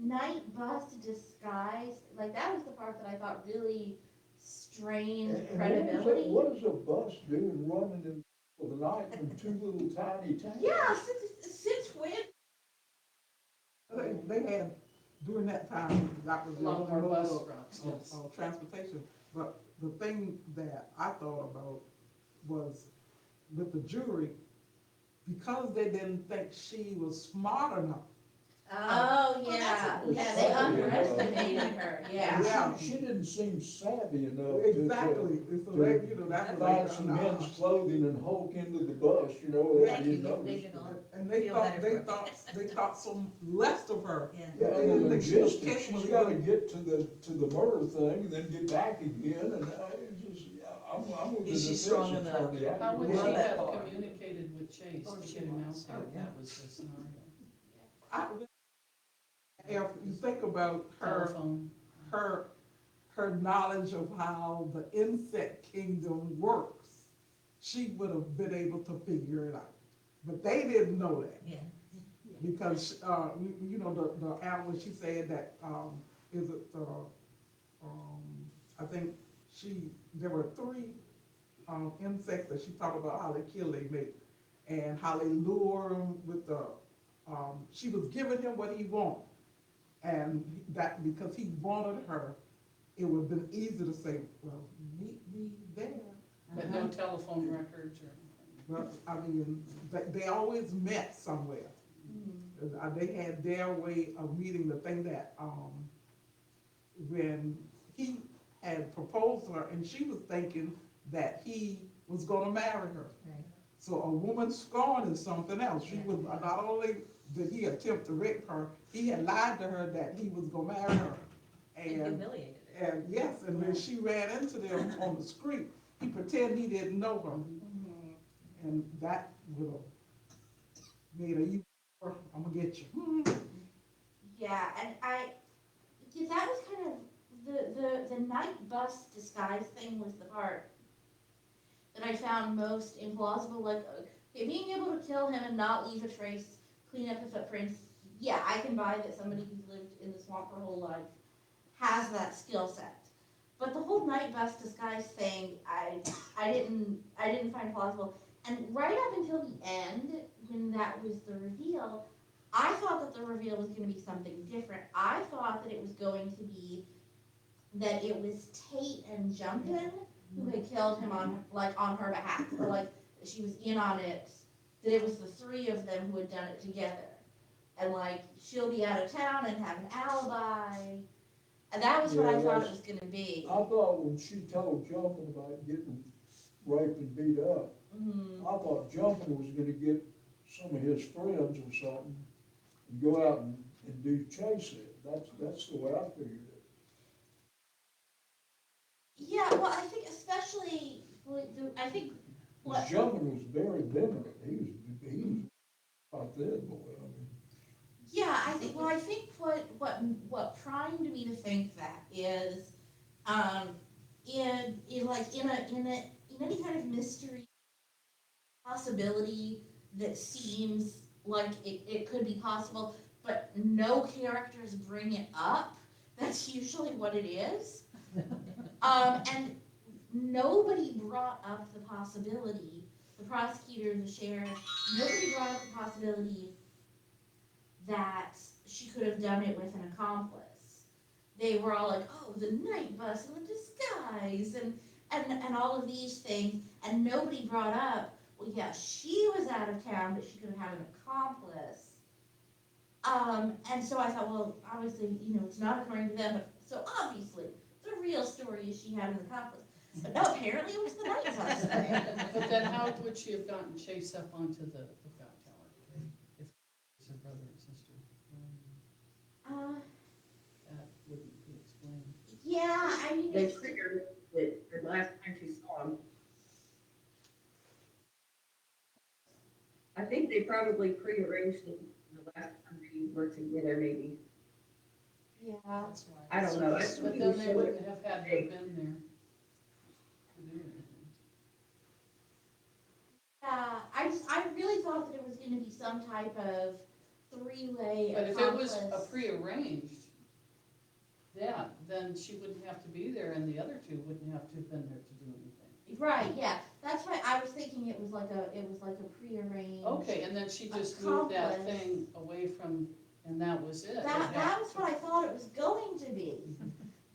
night bus disguise, like that was the part that I thought really strained And credibility. what is a bus doing running in the night in two little tiny towns? Yeah, since when? They had, during that time, that was A the lot more bus mode routes, of yes. transportation. But the thing that I thought about was with the jury, because they didn't think she was smart enough. Oh, yeah, yeah, they underestimated her, yeah. Yeah. She didn't seem savvy enough Exactly, so that, you know, that's what find some men's clothing and hulk into the bus, you know, that Thank you you, notice. visual. And they Feel thought, better for me. they thought some less of her. Yeah. Yeah, They and didn't the think she was logistics, capable she's of gotta doing- get to the murder thing and then get back again, and it's just, I'm with the Is she defense strong enough? attorney. I How would agree she with have that part. communicated with Chase Oh, to she get him out was. there Oh, if yeah. that was the scenario? If you think about her, Telephone. her knowledge of how the insect kingdom works, she would have been able to figure it out. But they didn't know that. Yeah. Because, you know, the analyst, she said that, is it, I think there were 3, insects that she talked about how they kill their mate, and how they lure him with she was giving him what he wanted. And that, because he wanted her, it would have been easy to say, well, meet me there. But no telephone records or anything. But, I mean, they always met somewhere. They had their way of meeting. The thing that, when he had proposed to her, and she was thinking that he was gonna marry her. Right. So a woman's scorn is something else. She was, not only did he attempt to rape her, he had lied to her that he was gonna marry her. And And, humiliated her. and yes, and when she ran into them on the street, he pretended he didn't know her. And that would have made her, I'm gonna get you. Yeah, and that was kind of, the night bus disguise thing was the part that I found most implausible, like, okay, being able to kill him and not leave a trace, clean up the footprints, yeah, I can buy that somebody who's lived in the swamp her whole life has that skill set. But the whole night bus disguise thing, I didn't find plausible. And right up until the end, when that was the reveal, I thought that the reveal was going to be something different. I thought that it was going to be that it was Tate and Jumpin who had killed him on her behalf, or like she was in on it. That it was the 3 of them who had done it together, and like she'll be out of town and have an alibi, and that was what I thought it was going to be. I thought when she told Jumpin about getting raped and beat up, I thought Jumpin was gonna get some of his friends or something and go out and do chase it. That's the way I figured it. Yeah, well, I think especially, I think what. Jumpin was very limited. He was like that boy, I mean. Yeah, I think what primed me to think that is, in any kind of mystery possibility that seems like it could be possible, but no characters bring it up, that's usually what it is. And nobody brought up the possibility, the prosecutor, the sheriff, nobody brought up the possibility that she could have done it with an accomplice. They were all like, oh, the night bus and the disguise and all of these things, and nobody brought up, well, yeah, she was out of town, but she could have had an accomplice. And so I thought, well, obviously, it's not according to them, so obviously, the real story is she had an accomplice. But no, apparently it was the night bus. But then how would she have gotten Chase up onto the lookout tower if it was her brother and sister? That wouldn't be explained. Yeah, I mean, They it's, figured that the last time she saw him, I think they probably prearranged it the last time they were together, maybe. yeah. I don't know. But then they wouldn't have had to have been there to do anything. Yeah, I really thought that it was gonna be some type of three-way But if accomplice. it was a prearranged, yeah, then she wouldn't have to be there and the other two wouldn't have to have been there to do anything. Right, yeah, that's why I was thinking it was like a prearranged. Okay, and then she just moved that Accomplice. thing away from, and that was it. That was what I thought it was going to be.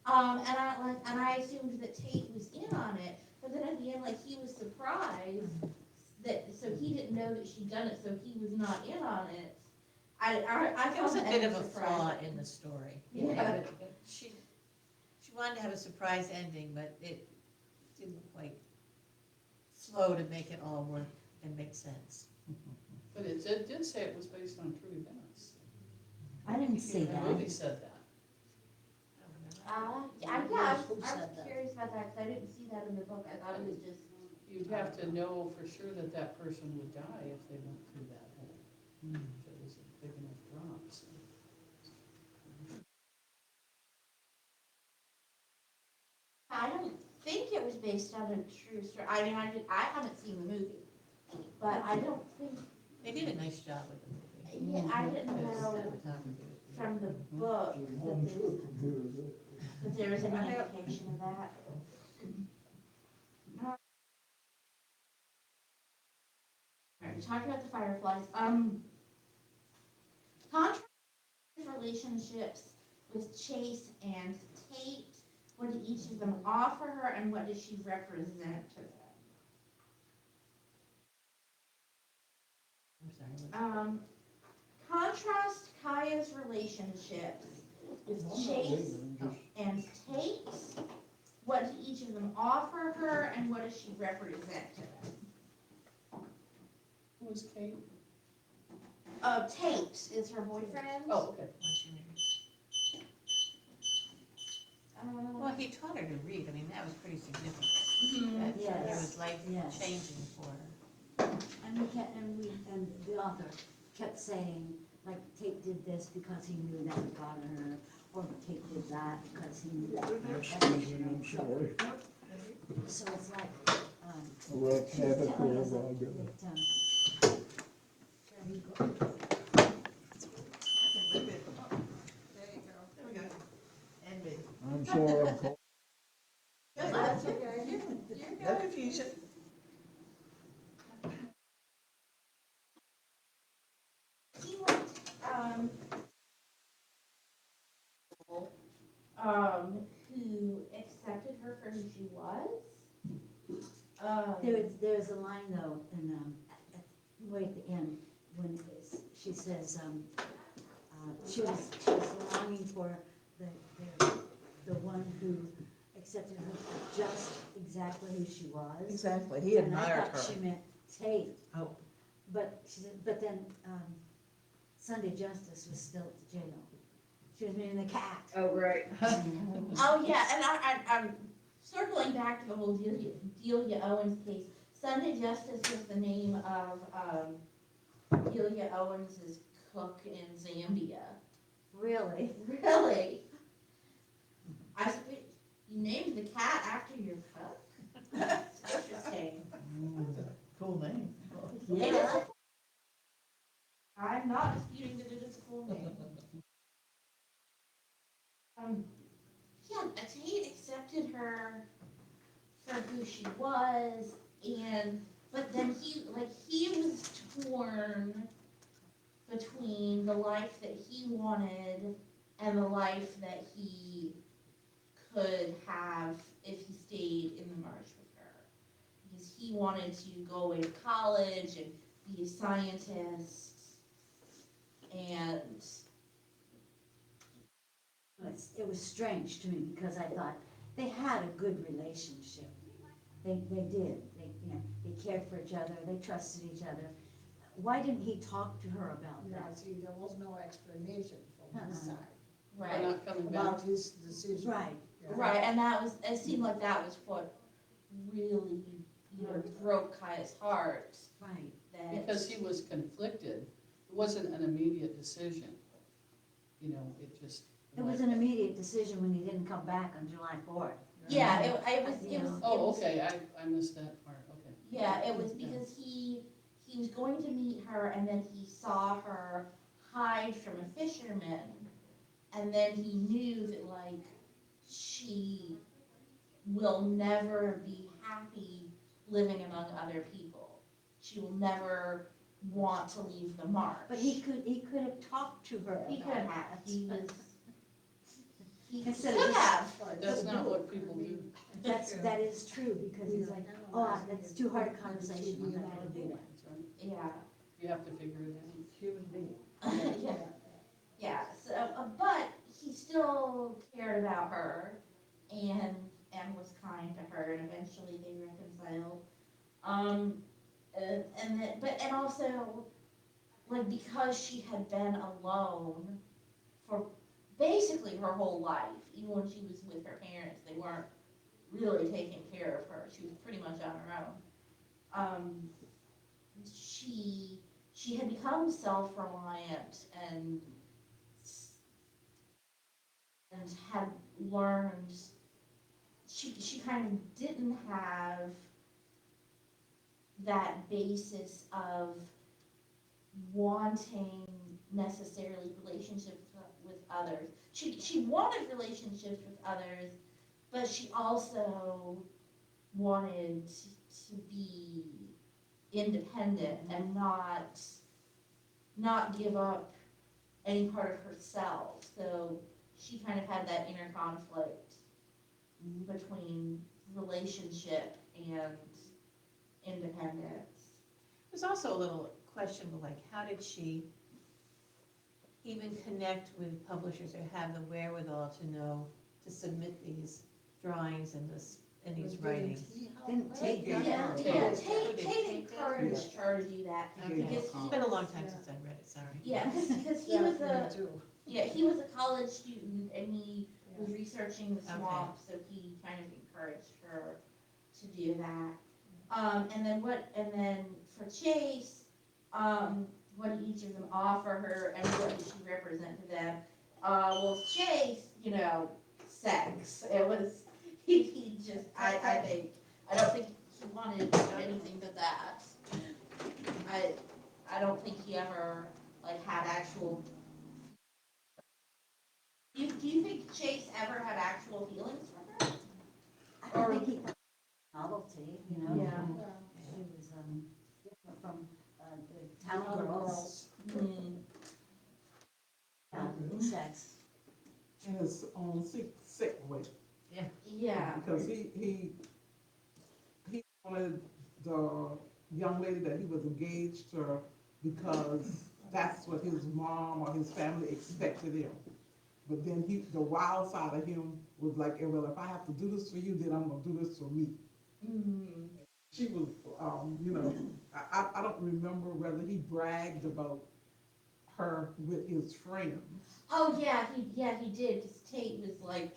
And I assumed that Tate was in on it, but then at the end, like, he was surprised that, so he didn't know that she'd done it, so he was not in on it. I It was found a that bit of a surprising. flaw in the story. Yeah. She wanted to have a surprise ending, but it didn't quite flow to make it all work and make sense. But it did say it was based on true events. I didn't see The that. movie said that. I Who was said that? curious about that, because I didn't see that in the book, I thought it was just, You'd have to know for sure that that person would die if they went through that hole. If it was a big enough drop, so. I don't think it was based on a true story. I mean, I haven't seen the movie, but I don't think, They did a nice job with the movie. yeah, I didn't know Cinematography. from the book Home cooked computer, that there was any indication of that. Alright, we talked about the fireflies. Contrast relationships with Chase and Tate. What did each of them offer her, and what did she represent to them? I'm sorry. Contrast Kaya's relationships with Chase and Tate. What did each of them offer her, and what does she represent to them? Who was Kate? Tate is her boyfriend. Oh, okay. Why she married. Well, he taught her to read. I mean, that was pretty significant. mhm. That Yes. It was life Yes. changing for her. And the author kept saying, like, Tate did this because he knew that would bother her, or Tate did that because he knew that would hurt her. I'm sorry. So it's like, Well, she was have it telling us for a while that, ago. there you go. There you go. There we go. And me. I'm sorry, I'm calling. That's okay. No confusion. He went, who accepted her for who she was. There's a line though, and, way at the end, when she says, she was longing for the one who accepted her for just exactly who she was. Exactly, he admired And I thought her. she meant Tate. Oh. But she said, but then, Sunday Justice was still at the jail. She was meeting the cat. Oh, right. Oh, yeah, and I'm circling back to the whole Delia Owens case. Sunday Justice was the name of Delia Owens's cook in Zambia. Really? Really? You named the cat after your cook? That's interesting. Cool name. It is a- I'm not disputing that it is a cool name. Yeah, Tate accepted her for who she was, but then he was torn between the life that he wanted and the life that he could have if he stayed in the marsh with her. Because he wanted to go away to college and be a scientist, and It was strange to me because I thought they had a good relationship. They did. They cared for each other. They trusted each other. Why didn't he talk to her about No, that? see, there was no explanation from his Uh-uh. side. by Right, not coming back. About his decision. Right. right, and that was, it seemed like that was what really, broke Kaya's heart, Right. that. Because he was conflicted. It wasn't an immediate decision. It just. It was an immediate decision when he didn't come back on July 4th. Yeah, it was. Oh, okay, I missed that part, okay. Yeah, it was because he was going to meet her and then he saw her hide from a fisherman. And then he knew that like, she will never be happy living among other people. She will never want to leave the marsh. But he could have talked to her He could about have, that. he Instead could of just- have. That's not what people do. That is true, because he's like, that's too hard a conversation, I'm not gonna do that. That's right. Yeah. You have to figure it out. Human being. Yeah, yeah, so, but he still cared about her and was kind to her, and eventually they reconciled. And also, like, because she had been alone for basically her whole life, even when she was with her parents, they weren't really taking care of her, she was pretty much on her own. She had become self-reliant and had learned, she kind of didn't have that basis of wanting necessarily relationships with others. She wanted relationships with others, but she also wanted to be independent and not give up any part of herself. So she kind of had that inner conflict between relationship and independence. There's also a little question, like, how did she even connect with publishers or have the wherewithal to know to submit these drawings and these writings? Didn't take Yeah, that. Tate encouraged her to do that, Okay, because it's he been a was- long time since I read it, sorry. Yeah, because he was he was a college student and he was researching the swamp, so he kind of encouraged her to do that. And then for Chase, what did each of them offer her and what did she represent to them? Well, Chase, sex. It was, he just, I don't think he wanted anything but that. I don't think he ever, like, had actual. Do you think Chase ever had actual feelings for her? I don't think he thought novelty, Yeah. She was, different from, the town girls. Sex. In his own sick way. Yeah. Because he wanted the young lady that he was engaged to because that's what his mom or his family expected him. But then the wild side of him was like, well, if I have to do this for you, then I'm gonna do this for me. Mm-hmm. She was, I don't remember whether he bragged about her with his friends. Oh, yeah, he did, because Tate was, like,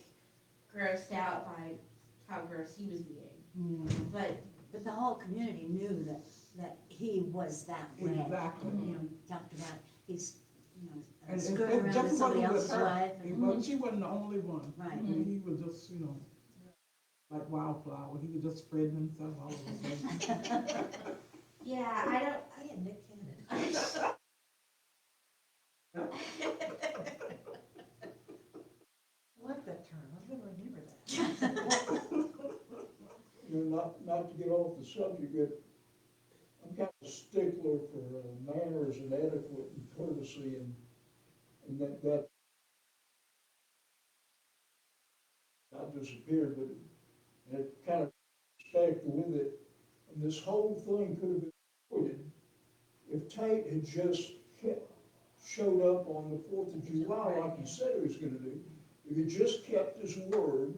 grossed out by how gross he was being. But the whole community knew that he was that way. Exactly. Talked about, he's, And skirting around with just somebody wasn't else's with her. wife. She wasn't the only one. Right. And he was just, like wildflower, he was just spreading himself all over the place. Yeah, I don't. I had Nick Cannon. I like that term, I'm gonna remember that. Not to get off the subject, but I'm kind of a stickler for manners and etiquette and courtesy, and that not disappeared, but it kind of stacked with it. And this whole thing could have been avoided if Tate had just showed up on the 4th of July like he said he was gonna do. If he just kept his word,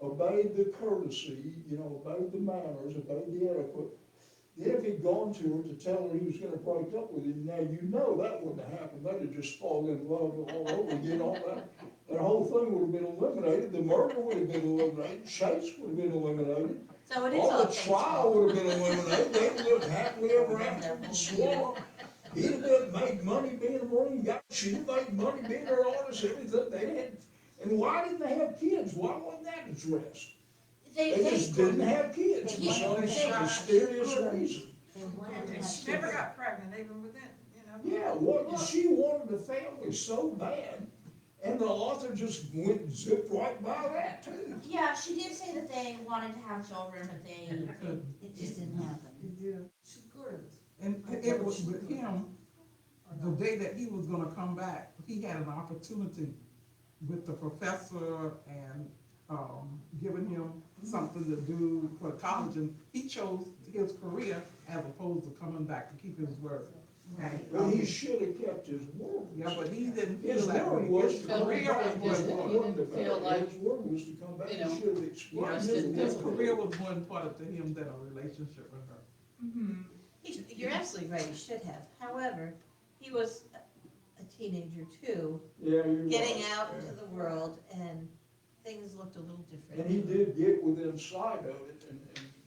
obeyed the courtesy, obeyed the manners, obeyed the etiquette. Then if he'd gone to her to tell her he was gonna break up with him, now that wouldn't have happened. They'd have just fallen in love all over again, all that. that whole thing would have been eliminated, the murder would have been eliminated, Chase would have been eliminated. So it is All all the Kate's trial fault. would have been eliminated, they'd lived happily ever after in the swamp. He'd have been, made money being a Marine guy, she'd have made money being her artist, everything, they had. And why didn't they have kids? Why wasn't that addressed? They just didn't have kids for some mysterious reason. They wanted to And have she never kids. got pregnant even within, you know. Yeah, what, she wanted a family so bad, and the author just went and zipped right by that too. Yeah, she did say that they wanted to have children, but they, It just didn't happen. Yeah, and it was with him, the day that he was gonna come back, he had an opportunity with the professor and, giving him something to do for college, and he chose his career as opposed to coming back to keep his word. And, Well, he should have kept his word. yeah, but he didn't feel His that word way. was His to come career back, was his more he word didn't to feel back, like, his word was to come back, you he know, should have explained Yes, his it- His word. career was more important to him than a relationship with her. You're absolutely right, he should have. However, he was a teenager too, Yeah, you're getting right, out yeah. into the world, and things looked a little different. And he did get within sight of it and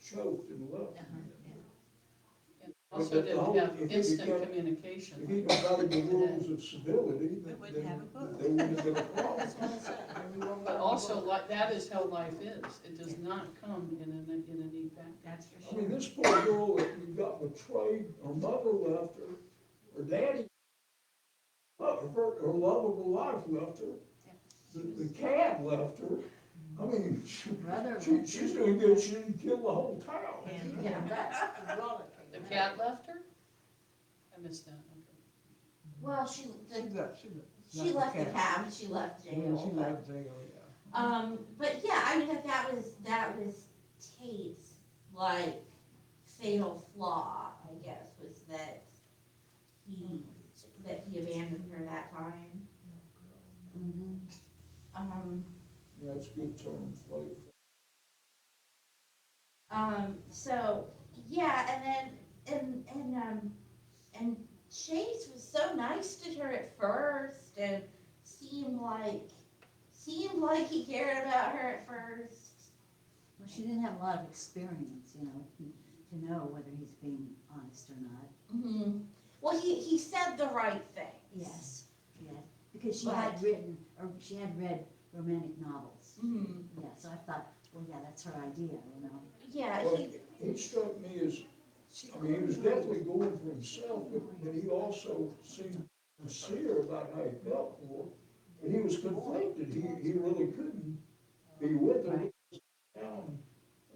choked and left. Uh-huh, yeah. and also But the didn't whole- have if he'd instant kept- communication. If he'd obeyed the rules of civility, We then wouldn't have a book. there wouldn't have been a problem. That's what I said. But also, like, that is how life is, it does not come in a neat package. That's for I sure. mean, this poor girl that got betrayed, her mother left her, her daddy, her love of her life left her, the cat left her. I mean, Brother she's doing good, she didn't kill the whole town. And, Yeah, that's irrelevant. The cat left her? I missed that, okay. well, She left she left the cab, she left Yeah, jail. she but- left jail, yeah. But yeah, I mean, that was Tate's, like, fatal flaw, I guess, was that he abandoned her that time. Mhm. That's a good term, flavor. So, yeah, and Chase was so nice to her at first, and seemed like he cared about her at first. Well, she didn't have a lot of experience, you know, to know whether he's being honest or not. Mm-hmm. Well, he said the right things. Yes, yeah, because she But- had written, or she had read romantic novels. Mm-hmm. Yeah, so I thought, well, yeah, that's her idea, you know. Yeah, Well, he struck me as, I mean, he was definitely going for himself, but he also seemed sincere about how he felt for her. But he was conflicted, he really couldn't be with her. And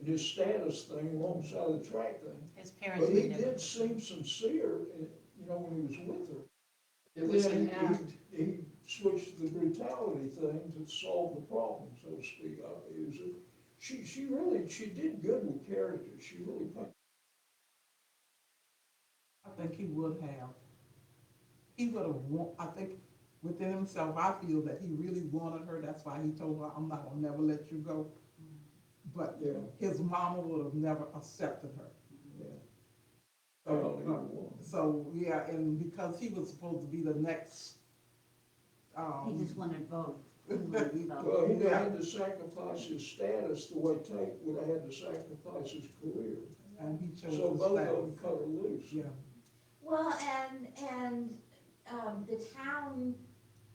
his status thing alongside the track thing. His parents But would he never. did seem sincere, you know, when he was with her. It was And an then act. he switched to the brutality thing to solve the problem, so to speak. She did good with character, she really put. I think he would have. I think within himself, I feel that he really wanted her, that's why he told her, I'm not gonna never let you go. But Yeah, his mama would have never accepted her. yeah. Well, either one. So, yeah, and because he was supposed to be the next, He just wanted both. He wanted both. Well, he had to sacrifice his status the way Tate would have had to sacrifice his career. and he chose So the both of status. them cut her loose. Yeah, well, and the town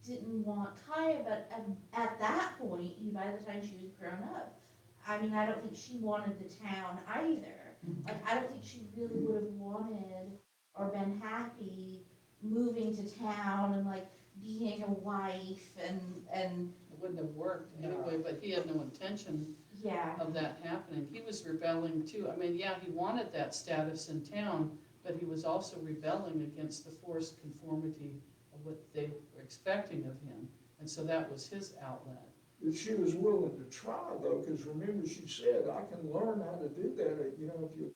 didn't want Kaya, but at that point, by the time she was grown up, I mean, I don't think she wanted the town either. Like, I don't think she really would have wanted or been happy moving to town and like being a wife and It wouldn't have worked anyway, but he had no intention yeah. of that happening. He was rebelling too. I mean, yeah, he wanted that status in town, but he was also rebelling against the forced conformity of what they were expecting of him. And so that was his outlet. But she was willing to try though, because remember she said, I can learn how to do that, you know, if you.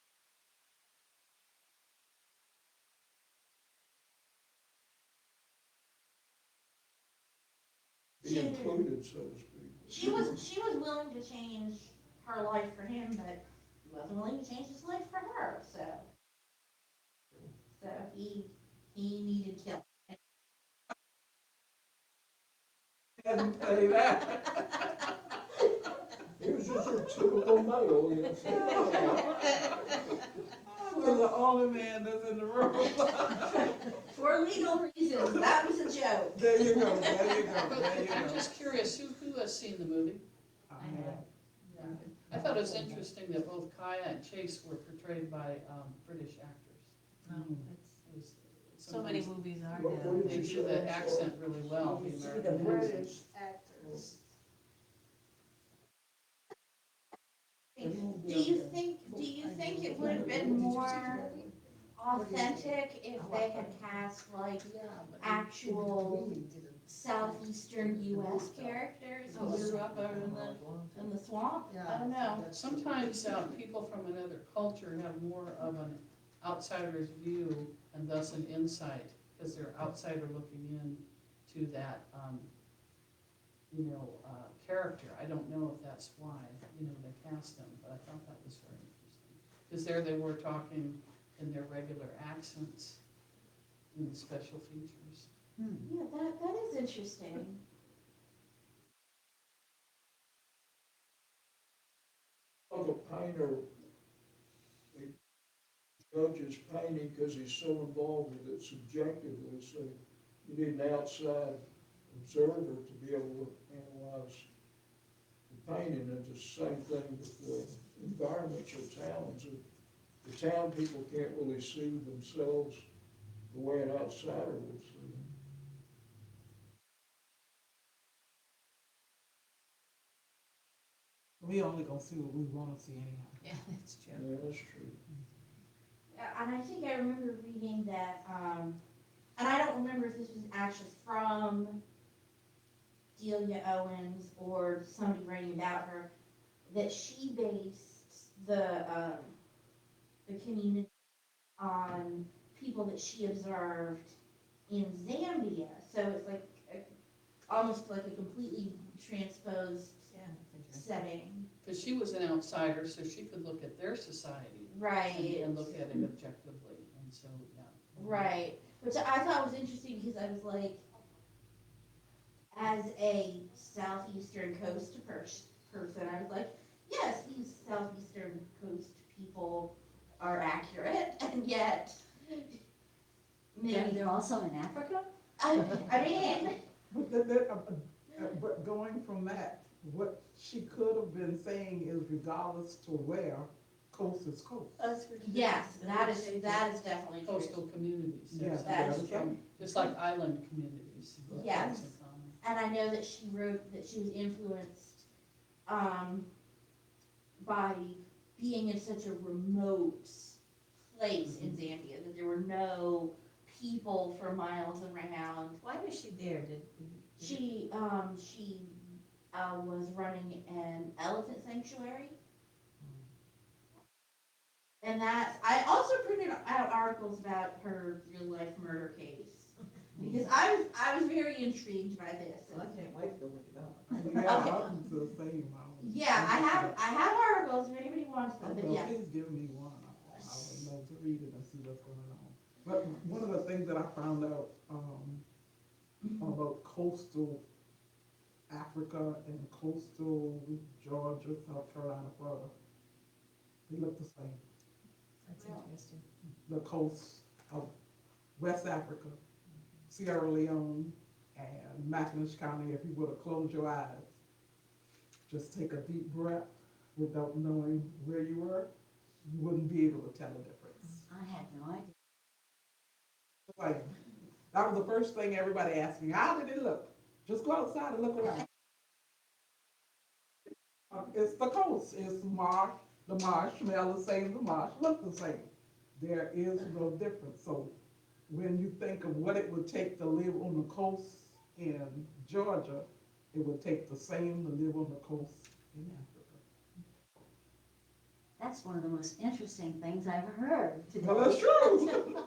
Be She- included, so to speak. She was willing to change her life for him, but he wasn't willing to change his life for her, so he needed killing. Hadn't paid that. He was just a typical male, you know. I was the only man that's in the room. For legal reasons, that was a joke. There you go, there you go, But there you I'm go. just curious, who has seen the movie? I I have. have. Yeah. I thought it was interesting that both Kaya and Chase were portrayed by British actors. No, It was- so many sometimes movies are What now. did They you do say? the I'm sorry. accent really well, the You see the American British accent. actors. Do you think it would have been more authentic if they had cast like actual southeastern US characters who grew up over in the swamp? I don't know. Sometimes people from another culture have more of an outsider's view and thus an insight, because they're outsider looking in to that, character. I don't know if that's why, they cast them, but I thought that was very interesting. Because there they were talking in their regular accents in the special features. Yeah, that is interesting. Like a painter, the judge is painting because he's so involved with it subjectively, so you need an outside observer to be able to analyze the painting. And the same thing with the environments or towns. The town people can't really see themselves the way an outsider would see them. We only gonna see what we wanna see anyhow. Yeah, that's true. Yeah, that's true. And I think I remember reading that, and I don't remember if this was actually from Delia Owens or somebody writing about her, that she based the community on people that she observed in Zambia. So it's like almost like a completely transposed Yeah, that's interesting. setting. Because she was an outsider, so she could look at their society Right. and look at it objectively, and so, yeah. Right, which I thought was interesting because I was like, as a southeastern coast person, I was like, yes, these southeastern coast people are accurate, and yet maybe They're also in Africa? I mean, But going from that, what she could have been saying is regardless to where, coast is coast. yes, that is definitely true. Coastal communities. Yes, That is yes. true. Just like island communities. Yes. in common. And I know that she wrote that she was influenced by being in such a remote place in Zambia, that there were no people for miles around. Why was she there? She was running an elephant sanctuary. And I also printed out articles about her real life murder case. Because I was very intrigued by this. Well, I can't wait to go look it up. Yeah, Okay. I was the same. Yeah, I have articles if anybody wants them, but yeah. Please give me one. I would love to read it and see what's going on. But one of the things that I found out, about coastal Africa and coastal Georgia, South Carolina, Florida, they look the same. That's interesting. The coast of West Africa, Sierra Leone, and McIntosh County, if you were to close your eyes, just take a deep breath without knowing where you were, you wouldn't be able to tell the difference. I had no idea. Like, that was the first thing everybody asked me, how did it look? Just go outside and look around. It's the coast, it's marsh, the marsh smell the same, the marsh look the same. There is no difference. So when you think of what it would take to live on the coast in Georgia, it would take the same to live on the coast in Africa. That's one of the most interesting things I've ever heard today. Well, that's true.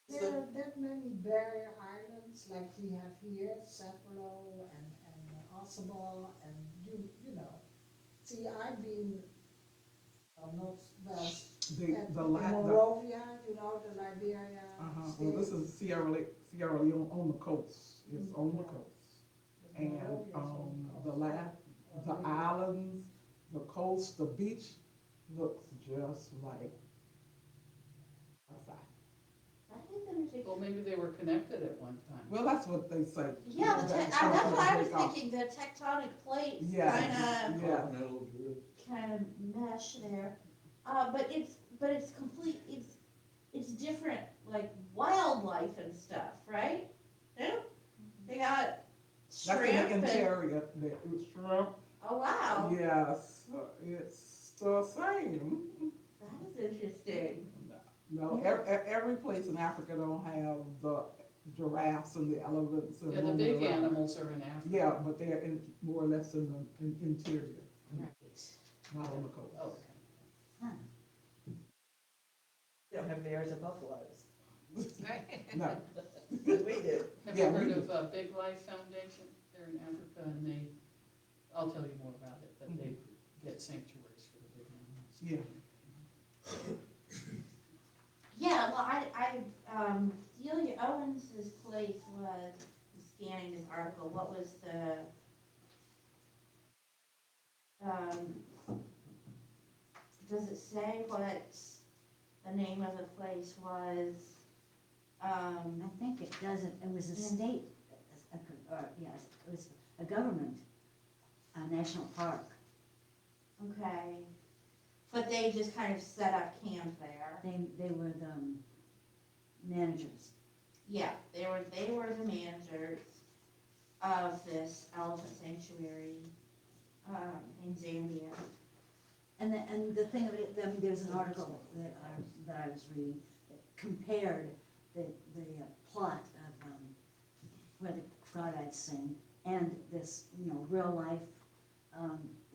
There are many barrier islands like we have here, Sapelo and Osable, and you know. See, I've been northwest, The and Monrovia, Monrovia, you know, the Liberia well, state. this is Sierra Leone on the coast. It's on the coast. And, the islands, the coast, the beach looks just like outside. That is interesting. Well, maybe they were connected at one time. Well, that's what they say. Yeah, That's that's what I was they call- thinking, the tectonic plates Yes, yeah. kind of mesh there. But it's complete, it's different, like wildlife and stuff, right? Yeah? They got That's in shrimp the and, interior, the shrimp, oh wow, yes, it's the same. that is interesting. No, every place in Africa don't have the giraffes and the elephants and. Yeah, the roaming big around. animals are in Africa. Yeah, but they're in, more or less in the interior, Right. not on the coast. Okay. You don't have bears and buffaloes. No, But we do. Have Yeah, you we heard of Big Life Foundation? They're in Africa and they, I'll tell you more about it, but they get sanctuaries for the big animals. yeah, Yeah, well, Delia Owens's place was scanning this article, what was does it say what the name of the place was? I think it doesn't, it was a state, or, yes, it was a government, a national park. Okay, but they just kind of set up camp there. They were the managers. Yeah, they were the managers of this elephant sanctuary, in Zambia. And the thing of it, there's an article that I was reading that compared the plot of where the Crawdads Sing and this, real life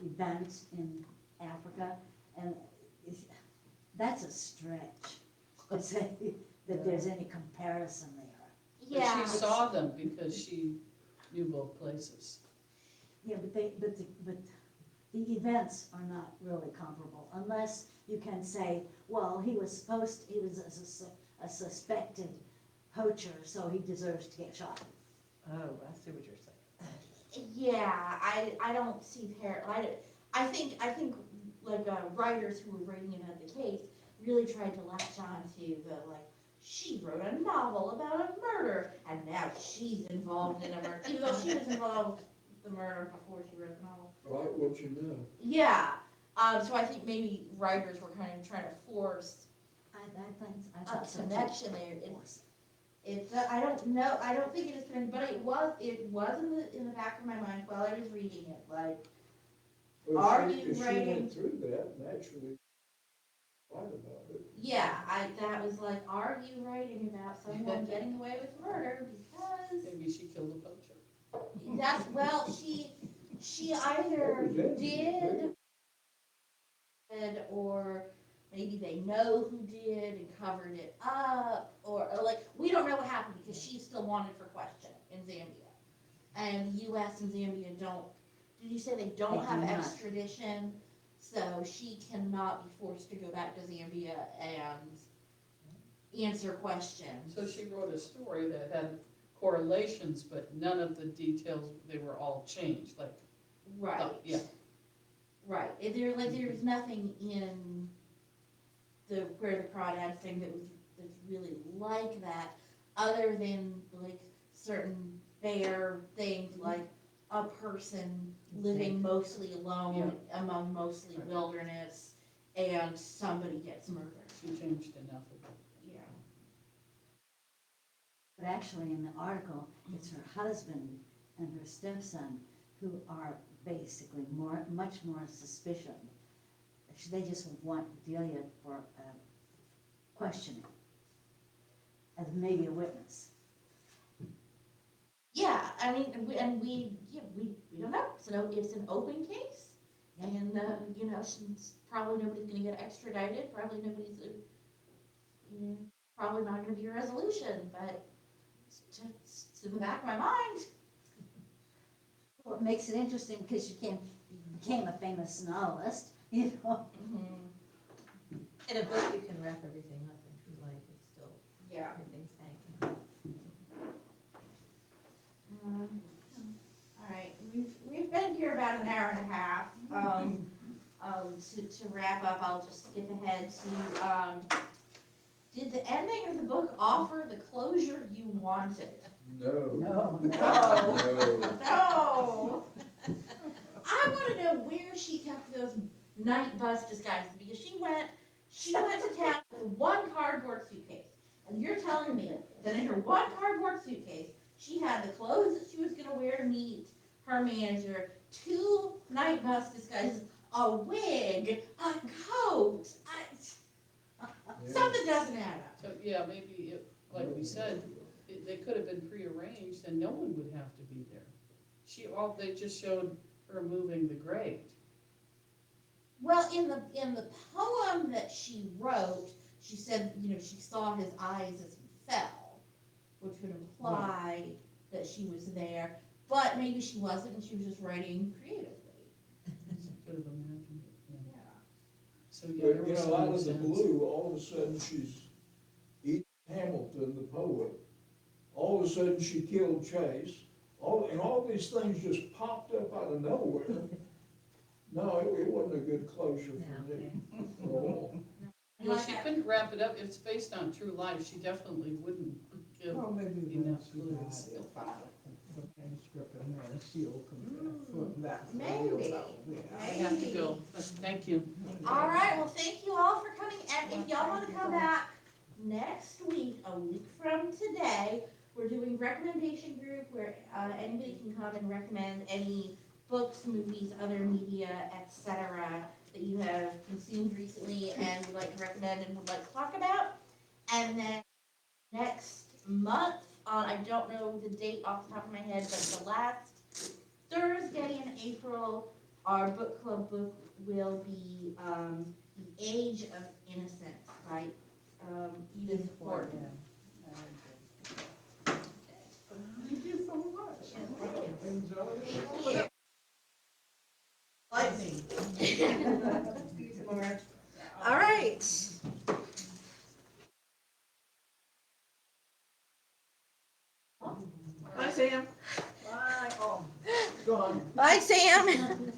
event in Africa, and that's a stretch to say that there's any comparison there. But Yeah. she saw them because she knew both places. Yeah, but the events are not really comparable, unless you can say, well, he was a suspected poacher, so he deserves to get shot. Oh, I see what you're saying. Yeah, I don't see I think like writers who were writing about the case really tried to latch on to the she wrote a novel about a murder and now she's involved in a murder, even though she was involved with the murder before she wrote the novel. Right, what you know. Yeah, so I think maybe writers were kind of trying to force I a thought so too. connection there. It's I don't know, I don't think it is, but it was in the back of my mind while I was reading it, Well, Are she- you if she writing- went through that and actually thought about it. yeah, that was are you writing about someone getting away with murder because Maybe she killed a poacher. that's, well, she either did or maybe they know who did and covered it up, or we don't know what happened because she's still wanted for question in Zambia. And the US and Zambia don't, did you say they don't They have do not. extradition? So she cannot be forced to go back to Zambia and answer questions. So she wrote a story that had correlations, but none of the details, they were all changed, Right. yeah. Right, there's nothing in where the Crawdads Sing that's really like that, other than certain bare things, like a person living mostly alone among mostly Right. wilderness, and somebody gets murdered. She changed enough of it. Yeah. But actually, in the article, it's her husband and her stepson who are basically much more suspicious. They just want Delia for questioning, as maybe a witness. Yeah, I mean, we don't know, so it's an open case, and, probably nobody's gonna get extradited, probably nobody's, probably not gonna be a resolution, but it's in the back of my mind. Well, it makes it interesting because you became a famous novelist, In a book, you can wrap everything up in true life, it's still, Yeah. everything's hanging. All right, we've been here about an hour and a half. To wrap up, I'll just skip ahead to, did the ending of the book offer the closure you wanted? No. No. I wanna know where she kept those night bus disguises, because she went to town with one cardboard suitcase. And you're telling me that in her one cardboard suitcase, she had the clothes that she was gonna wear to meet her manager, 2 night bus disguises, a wig, a coat, something doesn't add up. So, yeah, maybe, like we said, they could have been prearranged and no one would have to be there. They just showed her moving the grate. Well, in the poem that she wrote, she said, she saw his eyes as he fell, which would imply that she was there, but maybe she wasn't, and she was just writing creatively. Could have imagined it, yeah. So, yeah, But, there was out some of the sense. blue, all of a sudden she's eating Hamilton, the poet. All of a sudden she killed Chase. All these things just popped up out of nowhere. No, it wasn't a good closure for me at all. Well, she couldn't wrap it up. It's based on true life. She definitely wouldn't give Well, maybe enough when she clues. died, they'll find the manuscript in there and she'll confess that. Maybe. I have to go. Thank you. All right, well, thank you all for coming, and if y'all wanna come back next week, a week from today, we're doing recommendation group where, anybody can come and recommend any books, movies, other media, etc., that you have consumed recently and would like to recommend and would like to talk about. And then next month, I don't know the date off the top of my head, but the last Thursday in April, our book club book will be The Age of Innocence by Edith Wharton. Thank you so much. Enjoy it. Lightning. All right. Bye, Sam. Bye. Oh, go on. Bye, Sam.